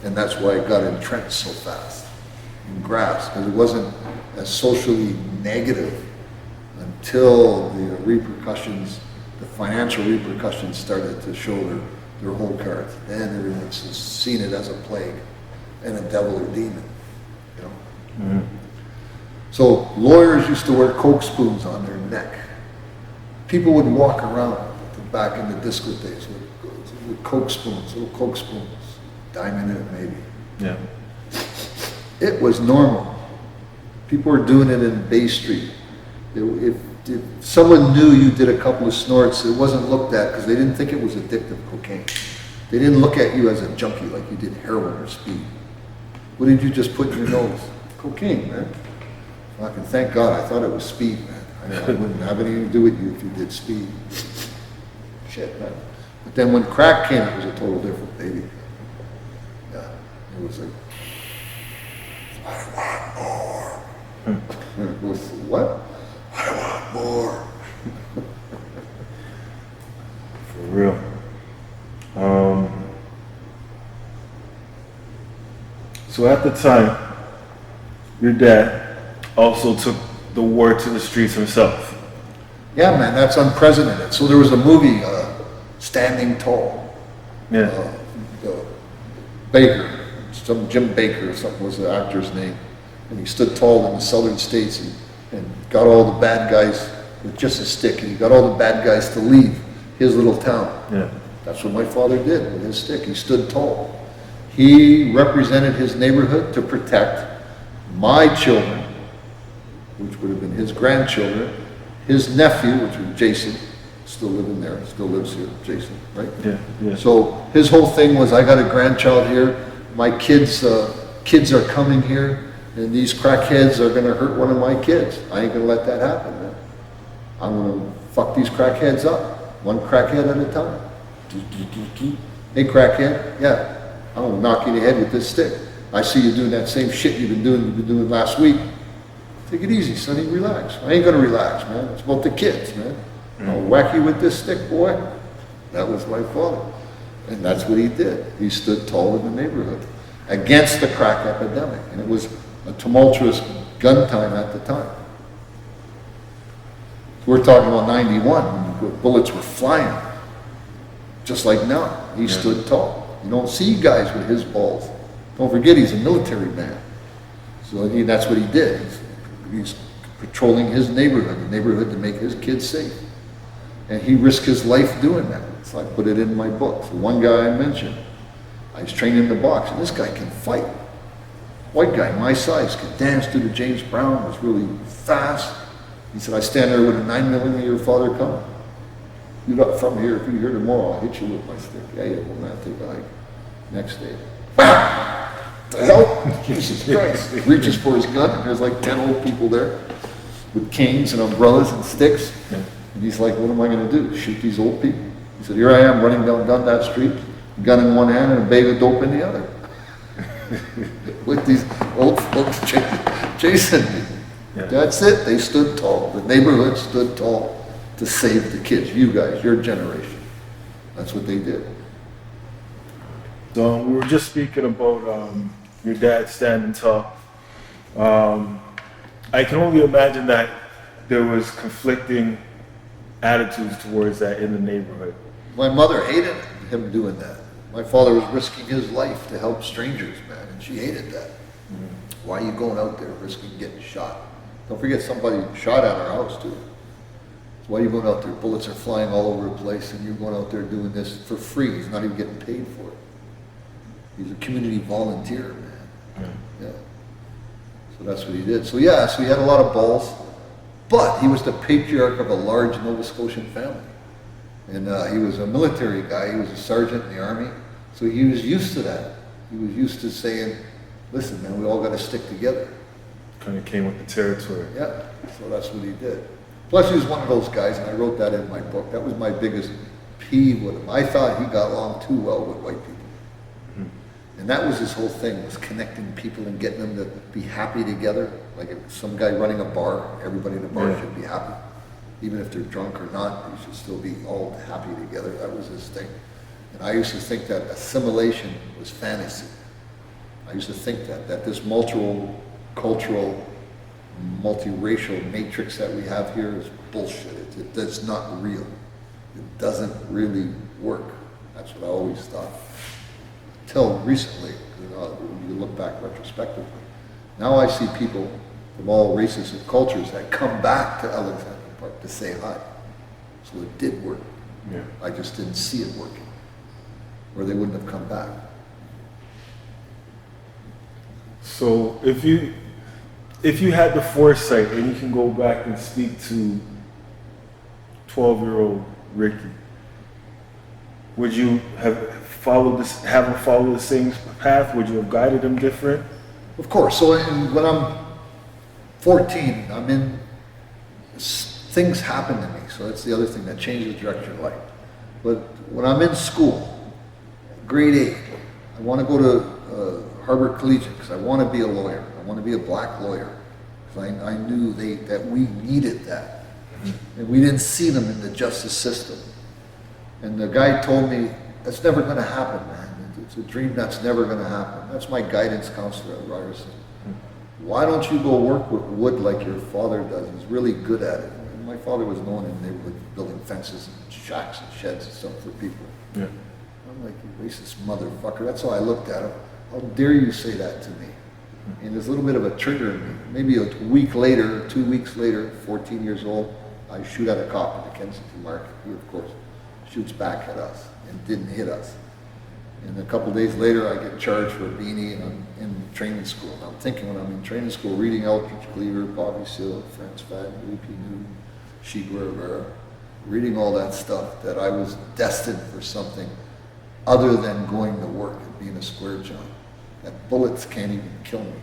And that's why it got entrenched so fast and grasped, because it wasn't as socially negative until the repercussions, the financial repercussions started to show their whole cards. Then everyone's seen it as a plague and a devil or demon, you know. Mm-hmm. So lawyers used to wear coke spoons on their neck. People would walk around back in the disco days with coke spoons, little coke spoons, diamond in it maybe. Yeah. It was normal. People were doing it in Bay Street. If someone knew you did a couple of snorts, it wasn't looked at because they didn't think it was addictive cocaine. They didn't look at you as a junkie like you did heroin or speed. What did you just put in your nose? Cocaine, man. Fucking thank God, I thought it was speed, man. I wouldn't have anything to do with you if you did speed. Shit, man. But then when crack came, it was a total different baby. Yeah, it was like, I want more. It was, what? I want more. For real. So at the time, your dad also took the war to the streets himself. Yeah, man, that's unprecedented. So there was a movie, Standing Tall. Yeah. Baker, some Jim Baker or something was the actor's name. And he stood tall in the southern states and got all the bad guys with just a stick. And he got all the bad guys to leave his little town. Yeah. That's what my father did with his stick. He stood tall. He represented his neighborhood to protect my children, which would have been his grandchildren, his nephew, which was Jason, still living there, still lives here, Jason, right? Yeah, yeah. So his whole thing was, I got a grandchild here, my kids are coming here, and these crackheads are gonna hurt one of my kids. I ain't gonna let that happen, man. I'm gonna fuck these crackheads up, one crackhead at a time. Hey crackhead, yeah, I'm gonna knock you in the head with this stick. I see you doing that same shit you've been doing last week. Take it easy, sonny, relax. I ain't gonna relax, man. It's about the kids, man. I'll whack you with this stick, boy. That was my father. And that's what he did. He stood tall in the neighborhood against the crack epidemic. And it was a tumultuous gun time at the time. We're talking about 91, when bullets were flying. Just like now, he stood tall. You don't see guys with his balls. Don't forget, he's a military man. So that's what he did. He's patrolling his neighborhood, the neighborhood to make his kids safe. And he risked his life doing that. So I put it in my book. So one guy I mentioned, I was trained in the box, and this guy can fight. White guy, my size, could dance to the James Brown, was really fast. He said, I stand there with a 9mm, your father come. You're not from here. If you're here tomorrow, I'll hit you with my stick. Yeah, well, man, take a hike. Next day. What the hell? Jesus Christ. He reaches for his gun, and there's like 10 old people there with canes and umbrellas and sticks. And he's like, what am I going to do? Shoot these old people? He said, here I am running down that street, gun in one hand and a bag of dope in the other. With these old folks chasing me. Yeah. That's it. They stood tall. The neighborhood stood tall to save the kids. You guys, your generation. That's what they did. So we were just speaking about your dad standing tall. I can only imagine that there was conflicting attitudes towards that in the neighborhood. My mother hated him doing that. My father was risking his life to help strangers, man, and she hated that. Mm-hmm. Why are you going out there risking getting shot? Don't forget somebody shot at our house too. So why are you going out there? Bullets are flying all over the place and you're going out there doing this for free. He's not even getting paid for it. He's a community volunteer, man. Yeah. So that's what he did. So yeah, so he had a lot of balls, but he was the patriarch of a large Nova Scotian family. And he was a military guy. He was a sergeant in the army. So he was used to that. He was used to saying, listen, man, we all got to stick together. Kind of came with the territory. Yeah, so that's what he did. Plus he was one of those guys, and I wrote that in my book. That was my biggest peeve with him. I thought he got along too well with white people. Mm-hmm. And that was his whole thing, was connecting people and getting them to be happy together. Like if some guy running a bar, everybody in the bar should be happy. Even if they're drunk or not, they should still be all happy together. That was his thing. And I used to think that assimilation was fantasy. I used to think that this cultural, multiracial matrix that we have here is bullshit. That's not real. It doesn't really work. That's what I always thought. Until recently, when you look back retrospectively. Now I see people from all races and cultures that come back to Alexandra Park to say hi. So it did work. Yeah. I just didn't see it working. Or they wouldn't have come back. So if you had the foresight and you can go back and speak to 12-year-old Ricky, would you have him follow the same path? Would you have guided him different? Of course. So when I'm 14, things happen to me. So that's the other thing that changes the direction of life. But when I'm in school, grade 8, I want to go to Harvard Collegiate because I want to be a lawyer. I want to be a black lawyer because I knew that we needed that. And we didn't see them in the justice system. And the guy told me, that's never going to happen, man. It's a dream that's never going to happen. That's my guidance counselor at Ryerson. Why don't you go work with wood like your father does? He's really good at it. And my father was known in the neighborhood building fences and shacks and sheds and stuff for people. Yeah. I'm like, you racist motherfucker. That's how I looked at him. How dare you say that to me? And there's a little bit of a trigger in me. Maybe a week later, 2 weeks later, 14 years old, I shoot at a cop in the Kensington Market. He, of course, shoots back at us and didn't hit us. And a couple days later, I get charged for a beanie and I'm in training school. And I'm thinking when I'm in training school, reading Eldridge Cleaver, Bobby Seale, Franz Fanon, Louis P. Newton, Che Guevara, reading all that stuff, that I was destined for something other than going to work and being a square jump. That bullets can't even kill me.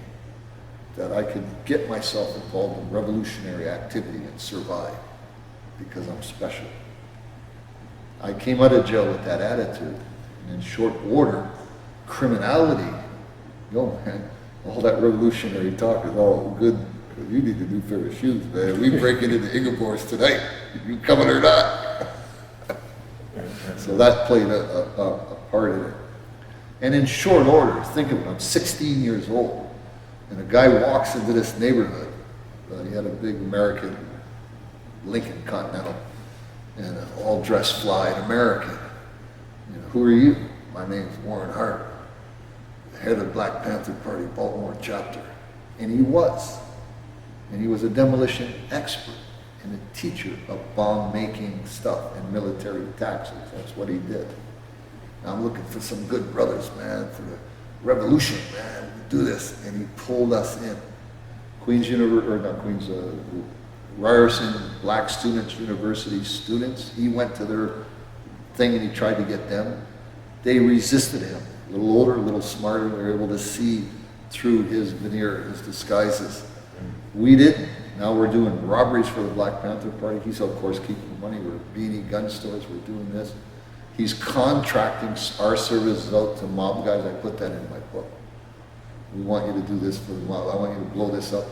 That I could get myself involved in revolutionary activity and survive because I'm special. I came out of jail with that attitude. And in short order, criminality, man, all that revolutionary talk is all good. What you need to do for the shoes, man. We breaking into Ingeborg's tonight. You coming or not? So that played a part part in it. And in short order, think of it, I'm 16 years old, and a guy walks into this neighborhood. He had a big American Lincoln Continental, and an all-dressed fly, an American. You know, who are you? My name's Warren Hart, the head of the Black Panther Party, Baltimore chapter. And he was. And he was a demolition expert and a teacher of bomb-making stuff and military tactics. That's what he did. Now I'm looking for some good brothers, man, for the revolution, man, do this. And he pulled us in. Queen's University, or not Queen's, Ryerson Black Students University students, he went to their thing and he tried to get them. They resisted him. A little older, a little smarter, they were able to see through his veneer, his disguises. We didn't. Now we're doing robberies for the Black Panther Party. He's of course keeping money. We're beanie gun stores, we're doing this. He's contracting our services out to mob guys. I put that in my book. We want you to do this for the mob. I want you to blow this up.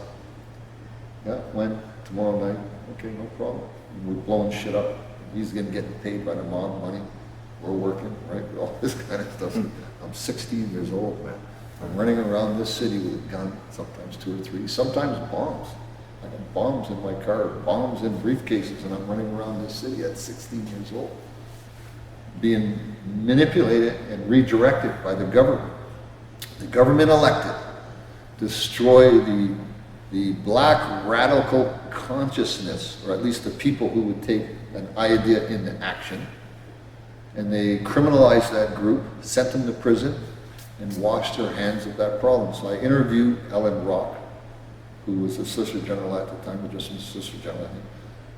Yeah, when? Tomorrow night? Okay, no problem. We're blowing shit up. He's getting paid by the mob money. We're working, right? All this kind of stuff. I'm 16 years old, man. I'm running around this city with a gun, sometimes 2 or 3, sometimes bombs. I got bombs in my car, bombs in briefcases, and I'm running around this city at 16 years old. Being manipulated and redirected by the government. The government elected destroy the black radical consciousness, or at least the people who would take an idea into action. And they criminalized that group, sent them to prison, and washed their hands of that problem. So I interviewed Ellen Rock, who was the Solicitor General at the time, or just the Solicitor General, I think.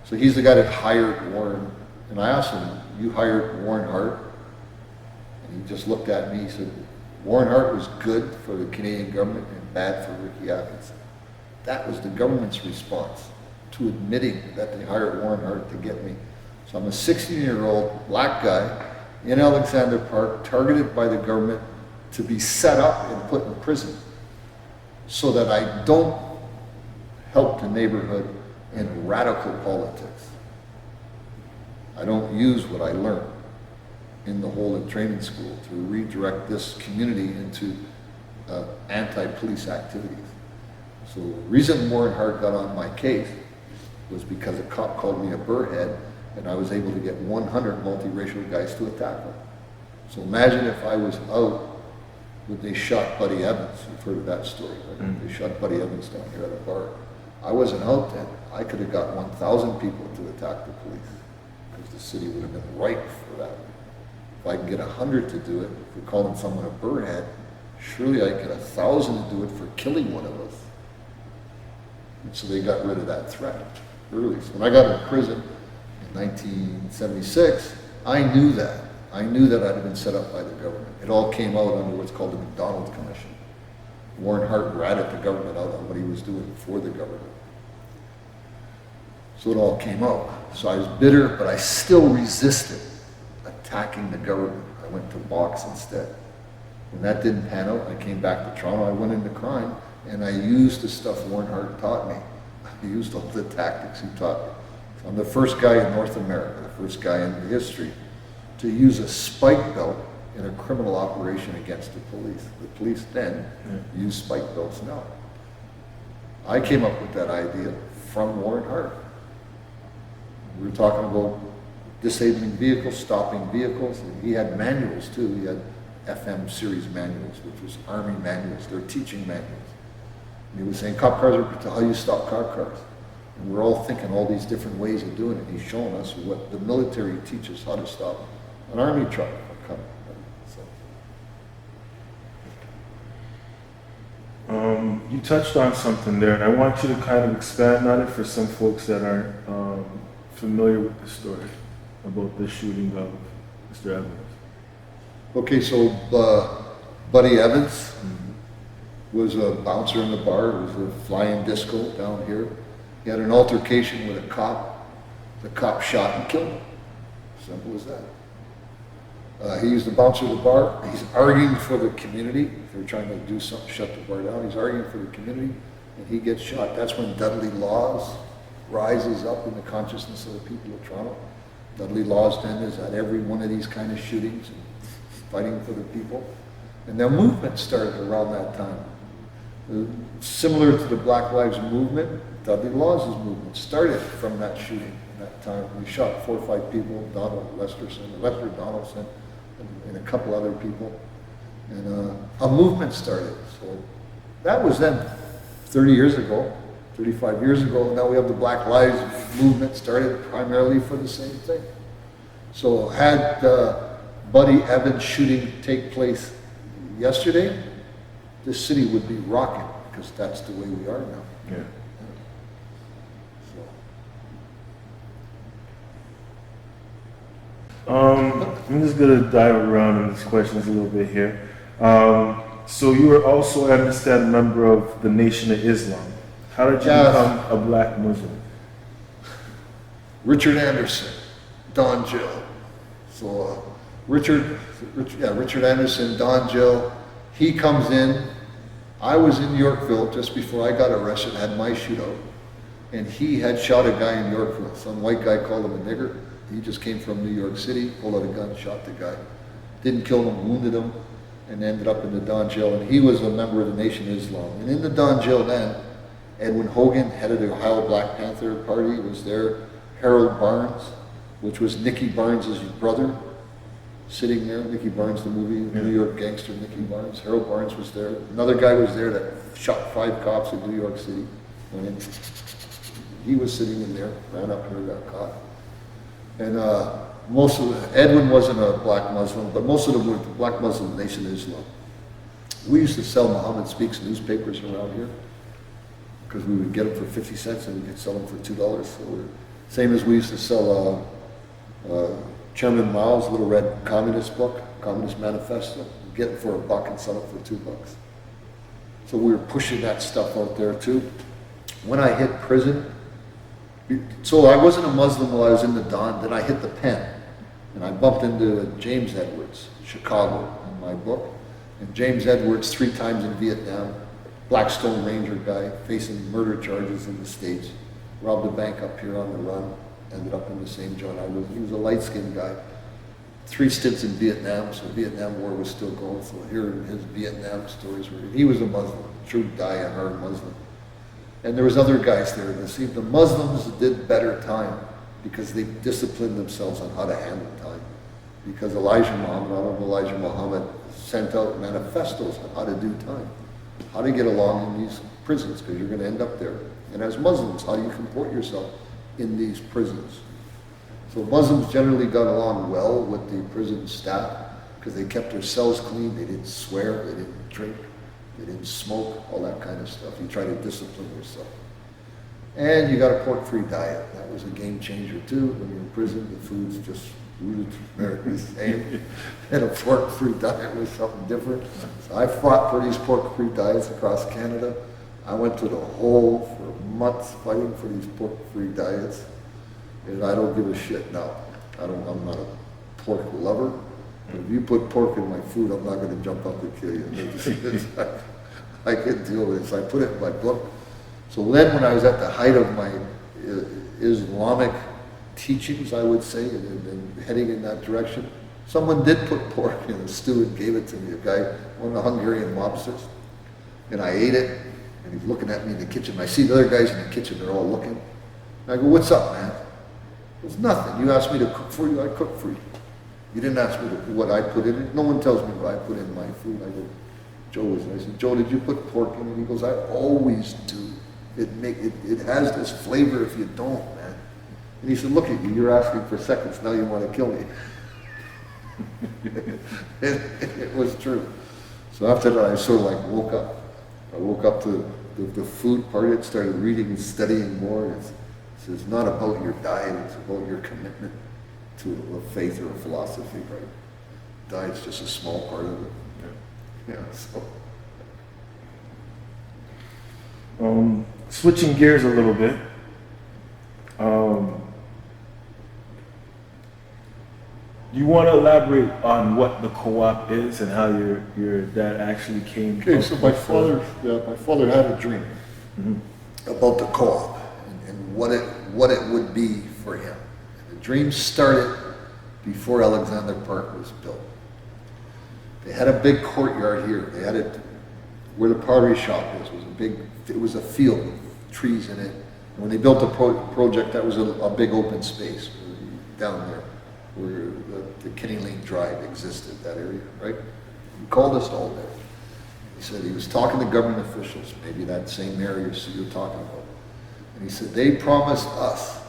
So he's the guy that hired Warren. And I asked him, you hired Warren Hart? And he just looked at me, he said, Warren Hart was good for the Canadian government and bad for Ricky Atkinson. That was the government's response to admitting that they hired Warren Hart to get me. So I'm a 16-year-old black guy in Alexandra Park, targeted by the government to be set up and put in prison so that I don't help the neighborhood in radical politics. I don't use what I learned in the Holden Training School to redirect this community into anti-police activities. So the reason Warren Hart got on my case was because a cop called me a burrhead, and I was able to get 100 multiracial guys to attack him. So imagine if I was out when they shot Buddy Evans. You've heard of that story, right? They shot Buddy Evans down here at a bar. I wasn't out then. I could have got 1,000 people to attack the police, because the city would have been ripe for that. If I can get 100 to do it, for calling someone a burrhead, surely I get 1,000 to do it for killing one of us. And so they got rid of that threat early. So when I got in prison in 1976, I knew that. I knew that I'd have been set up by the government. It all came out under what's called the McDonald Commission. Warren Hart ratted the government out on what he was doing for the government. So it all came out. So I was bitter, but I still resisted attacking the government. I went to box instead. When that didn't pan out, I came back to Toronto. I went into crime, and I used the stuff Warren Hart taught me. I used all the tactics he taught me. So I'm the first guy in North America, the first guy in history to use a spike belt in a criminal operation against the police. The police then used spike belts now. I came up with that idea from Warren Hart. We were talking about disabling vehicles, stopping vehicles, and he had manuals too. He had FM series manuals, which was Army manuals. They're teaching manuals. And he was saying, cop cars are how you stop cop cars. And we're all thinking all these different ways of doing it. He's showing us what the military teaches how to stop an Army truck from coming. So. You touched on something there, and I want you to kind of expand on it for some folks that aren't familiar with the story about the shooting of Mr. Evans. Okay, so Buddy Evans was a bouncer in the bar. It was a flying disco down here. He had an altercation with a cop. The cop shot and killed him. Simple as that. He used the bouncer of the bar. He's arguing for the community. If they're trying to do something, shut the bar down. He's arguing for the community, and he gets shot. That's when Dudley Laws rises up in the consciousness of the people of Toronto. Dudley Laws then is at every one of these kind of shootings. fighting for the people. And the movement started around that time. Similar to the Black Lives Movement, Dudley Laws' movement started from that shooting that time. We shot 4 or 5 people, Lester Donaldson, and a couple other people. And a movement started. So that was then 30 years ago, 35 years ago. Now we have the Black Lives Movement started primarily for the same thing. So had Buddy Evans shooting take place yesterday, this city would be rocking, because that's the way we are now. Yeah. I'm just gonna dive around in these questions a little bit here. So you were also, I understand, a member of the Nation of Islam. How did you become a black Muslim? Richard Anderson, Don Jill. So Richard Anderson, Don Jill, he comes in. I was in Yorkville just before I got arrested, had my shootout, and he had shot a guy in Yorkville. Some white guy called him a nigger. He just came from New York City, pulled out a gun, shot the guy. Didn't kill him, wounded him, and ended up in the Don Jail. And he was a member of the Nation of Islam. And in the Don Jail then, Edwin Hogan, head of the Ohio Black Panther Party, was there. Harold Barnes, which was Nicky Barnes' brother, sitting there. Nicky Barnes, the movie, New York gangster Nicky Barnes. Harold Barnes was there. Another guy was there that shot 5 cops in New York City. Went in. He was sitting in there, ran up here, got caught. And Edwin wasn't a black Muslim, but most of them were black Muslim Nation of Islam. We used to sell Muhammad Speaks newspapers around here, because we would get them for 50 cents and we could sell them for $2. So same as we used to sell Chairman Mao's Little Red Communist book, Communist Manifesto. We'd get it for $1 and sell it for $2. So we were pushing that stuff out there too. When I hit prison, so I wasn't a Muslim while I was in the Don, then I hit the pen. And I bumped into James Edwards, Chicago, in my book. And James Edwards, 3 times in Vietnam, Blackstone Ranger guy, facing murder charges in the States. Robbed a bank up here on the run, ended up in the same joint I was. He was a light-skinned guy. 3 stints in Vietnam, so the Vietnam War was still going. So here his Vietnam stories were, he was a Muslim, true die-hard Muslim. And there was other guys there. And see, the Muslims did better time because they disciplined themselves on how to handle time. Because Elijah Muhammad sent out manifestos on how to do time, how to get along in these prisons, because you're going to end up there. And as Muslims, how do you comport yourself in these prisons? So Muslims generally got along well with the prison staff because they kept their cells clean, they didn't swear, they didn't drink, they didn't smoke, all that kind of stuff. You try to discipline yourself. And you got a pork-free diet. That was a game changer too. When you're in prison, the food's just the same. And a pork-free diet was something different. So I fought for these pork-free diets across Canada. I went to the hole for months fighting for these pork-free diets. And I don't give a shit now. I'm not a pork lover. But if you put pork in my food, I'm not going to jump up and kill you. I can deal with it. So I put it in my book. So then when I was at the height of my Islamic teachings, I would say, and heading in that direction, someone did put pork in a stew and gave it to me, a guy, one of the Hungarian mobsters. And I ate it, and he's looking at me in the kitchen. I see the other guys in the kitchen, they're all looking. And I go, what's up, man? It's nothing. You asked me to cook for you, I cook for you. You didn't ask me what I put in it. No one tells me what I put in my food. I go, Joe was there. I said, Joe, did you put pork in it? He goes, I always do. It has this flavor if you don't, man. And he said, look at you, you're asking for seconds, now you want to kill me. It was true. So after that, I sort of like woke up. I woke up to the food part of it, started reading and studying more. It's not about your diet, it's about your commitment to a faith or a philosophy, right? Diet's just a small part of it. Yeah, so. Switching gears a little bit. Do you want to elaborate on what the co-op is and how your dad actually came? Okay, so my father had a dream about the co-op and what it would be for him. And the dream started before Alexandra Park was built. They had a big courtyard here. They had it where the pottery shop is. It was a field with trees in it. And when they built the project, that was a big open space down there where the Kenny Lane Drive existed, that area, right? He called us all there. He said he was talking to government officials, maybe that same area you're talking about. And he said, they promised us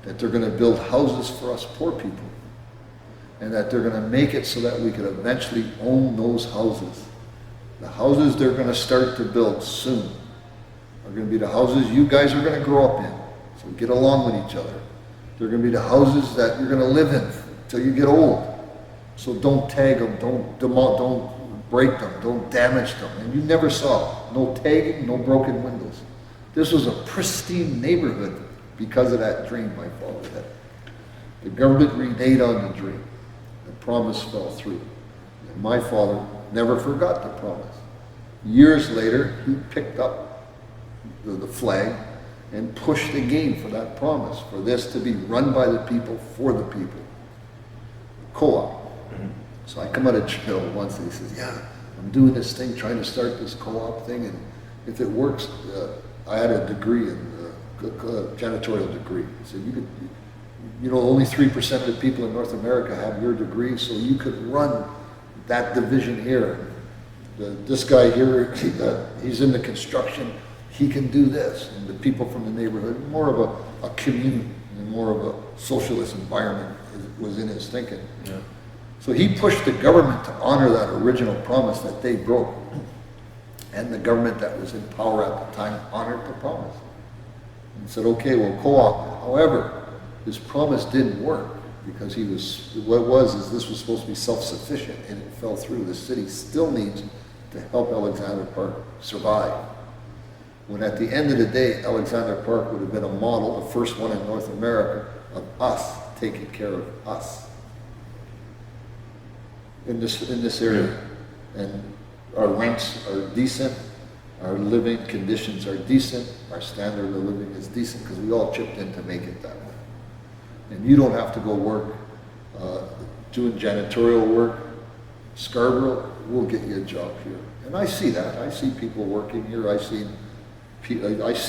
that they're going to build houses for us poor people, and that they're going to make it so that we could eventually own those houses. The houses they're going to start to build soon are going to be the houses you guys are going to grow up in, so get along with each other. They're going to be the houses that you're going to live in till you get old. So don't tag them, don't break them, don't damage them. And you never saw no tagging, no broken windows. This was a pristine neighborhood because of that dream my father had. The government reneged on the dream. The promise fell through. And my father never forgot the promise. Years later, he picked up the flag and pushed again for that promise, for this to be run by the people, for the people. Co-op. So I come out of jail once and he says, yeah, I'm doing this thing, trying to start this co-op thing, and if it works, I had a degree janitorial degree. He said, you know, only 3% of the people in North America have your degree, so you could run that division here. This guy here, he's in the construction, he can do this. And the people from the neighborhood, more of a community, and more of a socialist environment was in his thinking. Yeah. So he pushed the government to honor that original promise that they broke. And the government that was in power at the time honored the promise. And said, okay, we'll co-op. However, his promise didn't work because this was supposed to be self-sufficient, and it fell through. The city still needs to help Alexandra Park survive. When at the end of the day, Alexandra Park would have been a model, the first one in North America, of us taking care of us in this area. And our rents are decent, our living conditions are decent, our standard of living is decent because we all chipped in to make it that way. And you don't have to go work doing janitorial work. Scarborough, we'll get you a job here. And I see that. I see people working here. I see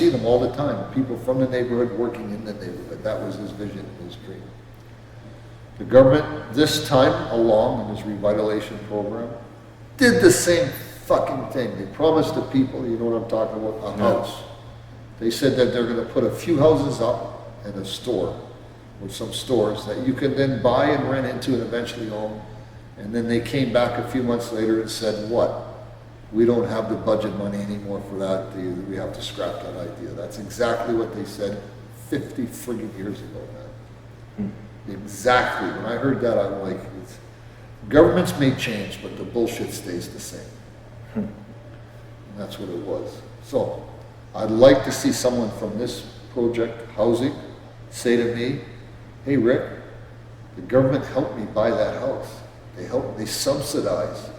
them all the time. People from the neighborhood working in the neighborhood. That was his vision, his dream. The government, this time along in this revitalization program, did the same fucking thing. They promised the people, you know what I'm talking about, a house. They said that they're going to put a few houses up and a store, or some stores that you can then buy and rent into and eventually own. And then they came back a few months later and said, what? We don't have the budget money anymore for that. We have to scrap that idea. That's exactly what they said 50 friggin' years ago, man. Exactly. When I heard that, I'm like, governments may change, but the bullshit stays the same. And that's what it was. So, I'd like to see someone from this project, housing, say to me, hey Rick, the government helped me buy that house. They subsidize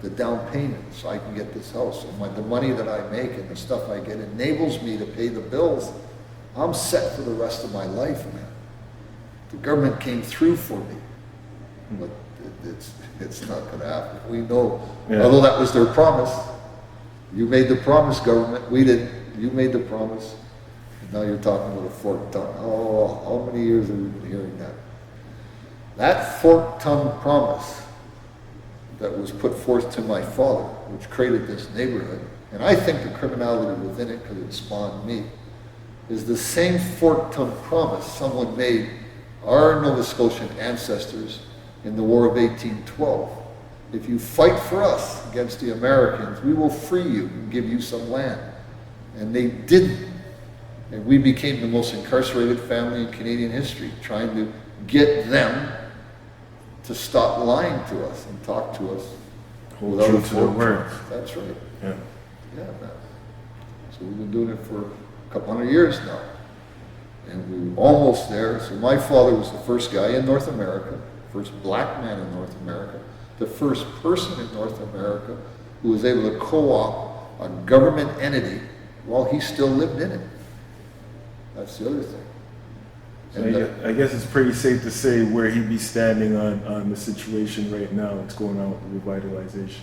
the down payment so I can get this house. And the money that I make and the stuff I get enables me to pay the bills. I'm set for the rest of my life, man. The government came through for me, but it's not going to happen. We know, although that was their promise. You made the promise, government. We didn't. You made the promise. And now you're talking about a forked tongue. Oh, how many years have we been hearing that? That forked tongue promise that was put forth to my father, which created this neighborhood, and I think the criminality within it, because it spawned me, is the same forked tongue promise someone made our Nova Scotian ancestors in the War of 1812. If you fight for us against the Americans, we will free you and give you some land. And they didn't. And we became the most incarcerated family in Canadian history, trying to get them to stop lying to us and talk to us without True to their words. That's right. Yeah. Yeah, man. So we've been doing it for a couple hundred years now. And we're almost there. So my father was the first guy in North America, first black man in North America, the first person in North America who was able to co-opt a government entity while he still lived in it. That's the other thing. I guess it's pretty safe to say where he'd be standing on the situation right now that's going on with the revitalization.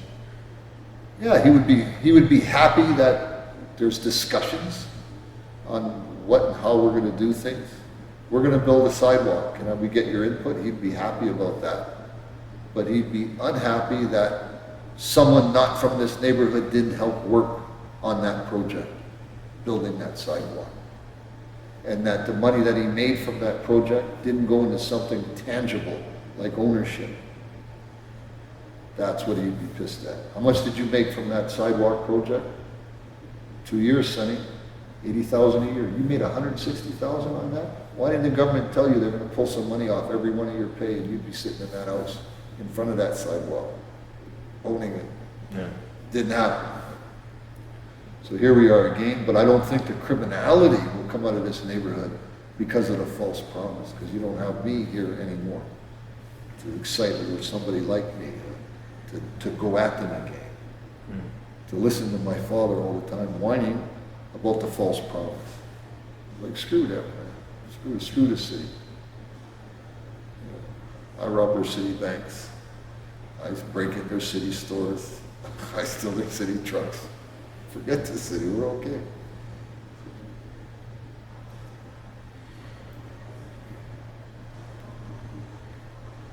Yeah, he would be happy that there's discussions on what and how we're going to do things. We're going to build a sidewalk. Can we get your input? He'd be happy about that. But he'd be unhappy that someone not from this neighborhood didn't help work on that project, building that sidewalk. And that the money that he made from that project didn't go into something tangible like ownership. That's what he'd be pissed at. How much did you make from that sidewalk project? 2 years, Sonny. 80,000 a year. You made 160,000 on that? Why didn't the government tell you they're going to pull some money off every one of your pay and you'd be sitting in that house in front of that sidewalk, owning it? Yeah. Didn't happen. So here we are again, but I don't think the criminality will come out of this neighborhood because of the false promise, because you don't have me here anymore to excite with somebody like me, to go at them again, to listen to my father all the time whining about the false promise. Like, screw that, man. Screw the city. I rob their city banks. I break into their city stores. I steal their city trucks. Forget the city, we're okay.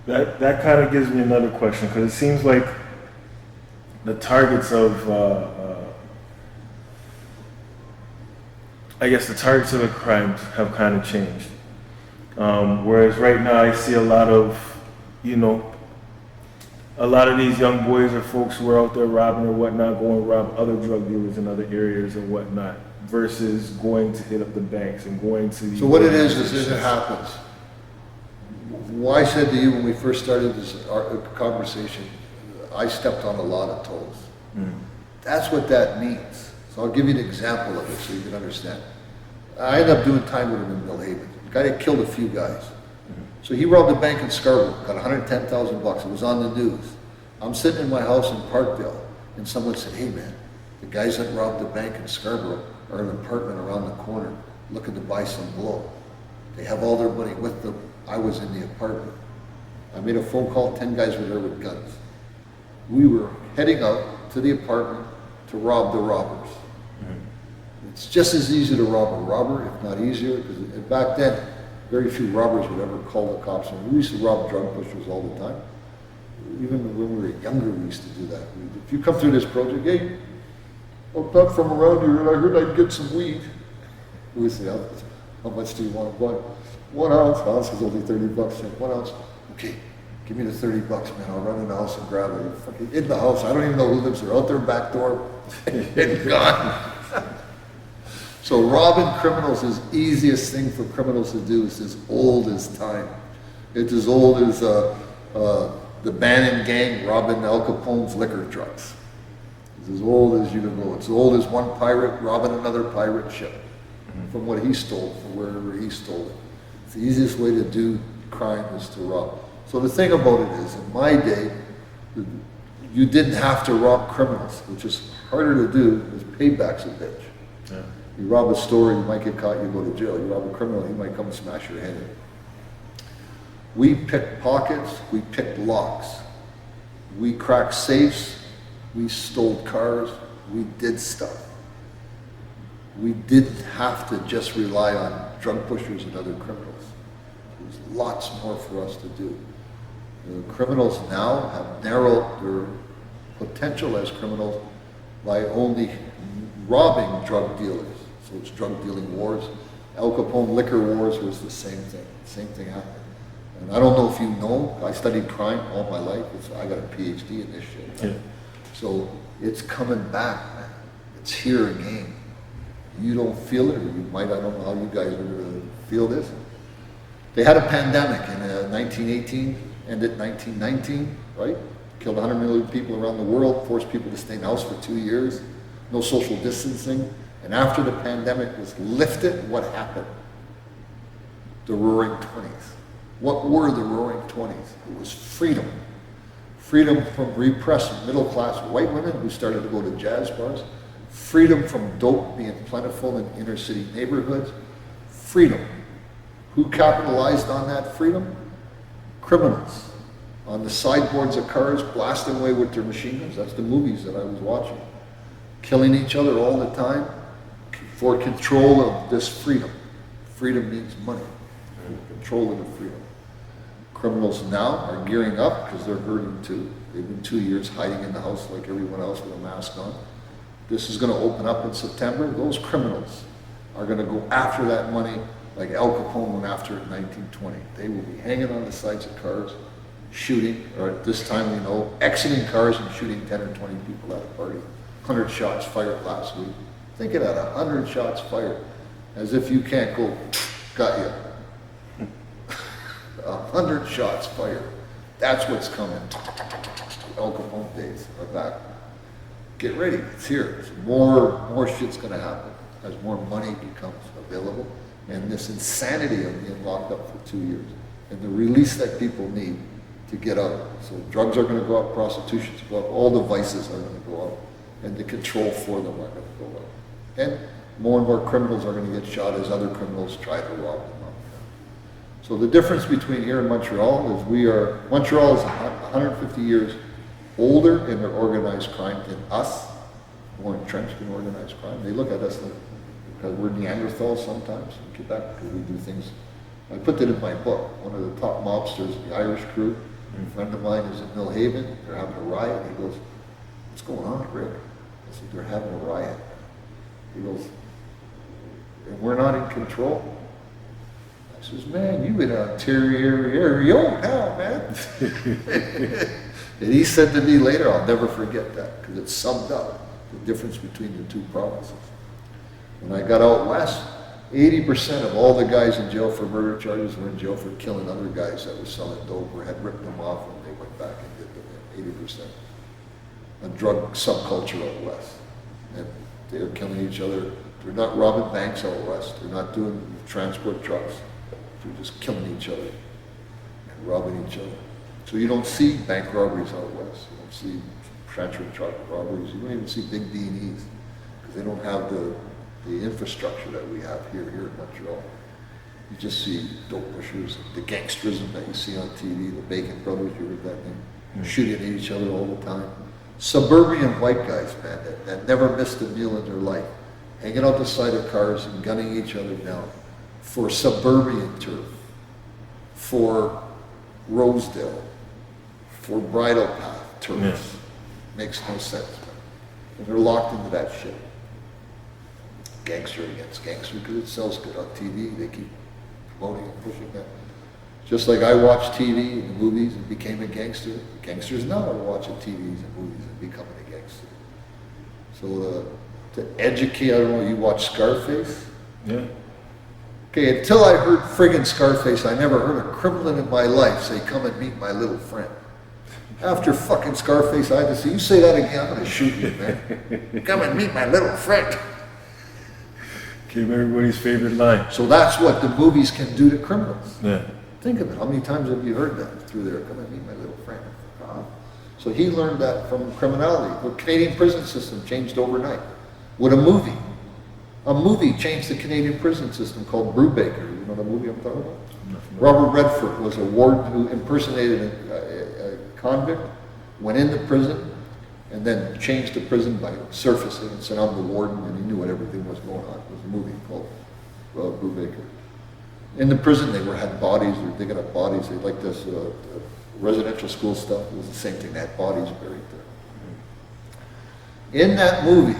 That kind of gives me another question, because it seems like the targets of, I guess the targets of the crimes have kind of changed. Whereas right now I see a lot of these young boys or folks who are out there robbing or whatnot, going to rob other drug dealers in other areas or whatnot, versus going to hit up the banks and going to. So what it is it happens. Why I said to you when we first started this conversation, I stepped on a lot of toes. That's what that means. So I'll give you an example of it so you can understand. I ended up doing time with him in Millhaven. The guy that killed a few guys. So he robbed a bank in Scarborough, got 110,000 bucks. It was on the news. I'm sitting in my house in Parkdale, and someone said, "Hey man, the guys that robbed the bank in Scarborough are in an apartment around the corner looking to buy some blow. They have all their money with them. I was in the apartment." I made a phone call, 10 guys were there with guns. We were heading out to the apartment to rob the robbers. It's just as easy to rob a robber, if not easier, because back then, very few robbers would ever call the cops. And we used to rob drug pushers all the time. Even when we were younger, we used to do that. If you come through this project, "Hey, I'm not from around here, and I heard I'd get some weed." We would say, "How much do you want to buy?" 1 ounce. Ounce is only 30 bucks. 1 ounce. "Okay, give me the 30 bucks, man. I'll run in the house and grab it." Fucking in the house. I don't even know who lives there. Out their back door. And gone. So robbing criminals is the easiest thing for criminals to do. It's as old as time. It's as old as the Bannon gang robbing Al Capone's liquor trucks. It's as old as you can go. It's as old as one pirate robbing another pirate ship from what he stole, from wherever he stole it. It's the easiest way to do crime is to rob. So the thing about it is, in my day, you didn't have to rob criminals, which is harder to do because payback's a bitch. Yeah. You rob a store, you might get caught, you go to jail. You rob a criminal, he might come and smash your head in. We picked pockets, we picked locks. We cracked safes, we stole cars, we did stuff. We didn't have to just rely on drug pushers and other criminals. There's lots more for us to do. The criminals now have narrowed their potential as criminals by only robbing drug dealers. So it's drug dealing wars. Al Capone liquor wars was the same thing. Same thing happened. And I don't know if you know, I studied crime all my life. I got a PhD in this shit. Yeah. So it's coming back, man. It's here again. You don't feel it, or you might, I don't know how you guys are going to feel this. They had a pandemic in 1918, ended 1919, right? Killed 100 million people around the world, forced people to stay in the house for 2 years, no social distancing. And after the pandemic was lifted, what happened? The Roaring 20s. What were the Roaring 20s? It was freedom. Freedom from repressed middle-class white women who started to go to jazz bars. Freedom from dope being plentiful in inner city neighborhoods. Freedom. Who capitalized on that freedom? Criminals. On the sideboards of cars, blasting away with their machine guns. That's the movies that I was watching. Killing each other all the time for control of this freedom. Freedom means money. Control of the freedom. Criminals now are gearing up because they're hurting too. They've been 2 years hiding in the house like everyone else with a mask on. This is going to open up in September. Those criminals are going to go after that money like Al Capone went after it in 1920. They will be hanging on the sides of cars, shooting, or at this time we know, exiting cars and shooting 10 or 20 people at a party. 100 shots fired last week. Think of that, 100 shots fired. As if you can't go, got you. 100 shots fired. That's what's coming. Al Capone days are back. Get ready, it's here. More shit's gonna happen as more money becomes available. And this insanity of being locked up for 2 years. And the release that people need to get out. So drugs are gonna go up, prostitution's go up, all the vices are gonna go up. And the control for them are gonna go up. And more criminals are gonna get shot as other criminals try to rob them. So the difference between here and Montreal is Montreal is 150 years older in their organized crime than us, more entrenched in organized crime. They look at us like, because we're Neanderthals sometimes in Quebec, because we do things. I put that in my book. One of the top mobsters, the Irish crew, a friend of mine is in Millhaven, they're having a riot. He goes, what's going on, Rick? I said, they're having a riot. He goes, and we're not in control. I says, man, you in Ontario now, man. And he said to me later, I'll never forget that, because it summed up the difference between the two provinces. When I got out west, 80% of all the guys in jail for murder charges were in jail for killing other guys that were selling dope or had ripped them off when they went back and did them. 80%. A drug subculture out west. And they're killing each other. They're not robbing banks out west. They're not doing transport trucks. They're just killing each other and robbing each other. So you don't see bank robberies out west. You don't see transport truck robberies. You don't even see big D&Es because they don't have the infrastructure that we have here in Montreal. You just see dope pushers, the gangsterism that you see on TV, the Bacon Brothers, you heard that name, shooting at each other all the time. Suburban white guys, man, that never missed a meal in their life, hanging out the side of cars and gunning each other down for suburban turf, for Rosedale, for Bridle Path turfs. Yeah. Makes no sense, man. And they're locked into that shit. Gangster against gangster because it sells good on TV. They keep promoting and pushing that. Just like I watched TV and movies and became a gangster. Gangsters now are watching TVs and movies and becoming a gangster. So to educate, I don't know, you watch Scarface? Yeah. Okay, until I heard friggin' Scarface, I never heard a criminal in my life say, come and meet my little friend. After fucking Scarface, I had to say, you say that again, I'm gonna shoot you, man. Come and meet my little friend. Became everybody's favorite line. So that's what the movies can do to criminals. Yeah. Think of it. How many times have you heard that through there? Come and meet my little friend. So he learned that from criminality. The Canadian prison system changed overnight with a movie. A movie changed the Canadian prison system called Brubaker. You know the movie I'm talking about? Robert Redford was a warden who impersonated a convict, went into prison, and then changed the prison by surfacing and said, I'm the warden, and he knew what everything was going on. It was a movie called Brubaker. In the prison, they had bodies, they were digging up bodies. They like this residential school stuff. It was the same thing. They had bodies buried there. In that movie,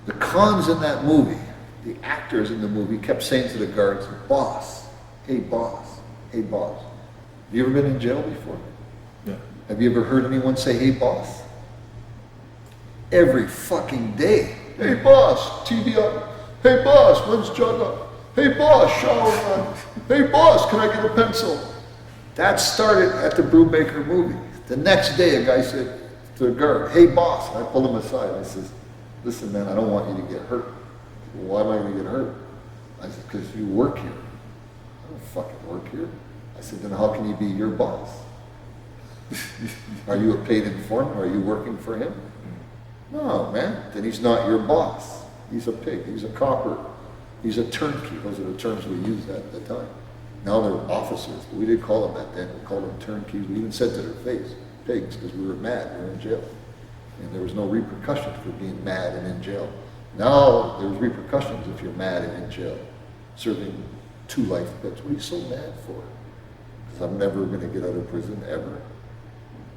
the cons in that movie, the actors in the movie kept saying to the guards, boss, hey boss, hey boss. Have you ever been in jail before? Yeah. Have you ever heard anyone say, hey boss? Every fucking day. Hey boss, TV up. Hey boss, when's John up? Hey boss, shower on. Hey boss, can I get a pencil? That started at the Brubaker movie. The next day a guy said to the guard, hey boss, and I pulled him aside. I says, listen man, I don't want you to get hurt. Well, why am I going to get hurt? I said, because you work here. I don't fucking work here. I said, then how can he be your boss? Are you a paid informant? Are you working for him? No, man. Then he's not your boss. He's a pig. He's a copper He's a turnkey. Those are the terms we used at the time. Now they're officers. But we didn't call them that then. We called them turnkeys. We even said to their face, pigs, because we were mad. We were in jail. And there was no repercussions for being mad and in jail. Now there's repercussions if you're mad and in jail, serving 2 life bits. What are you so mad for? Because I'm never going to get out of prison ever.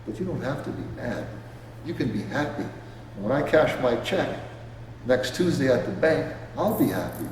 But you don't have to be mad. You can be happy. And when I cash my check next Tuesday at the bank, I'll be happy.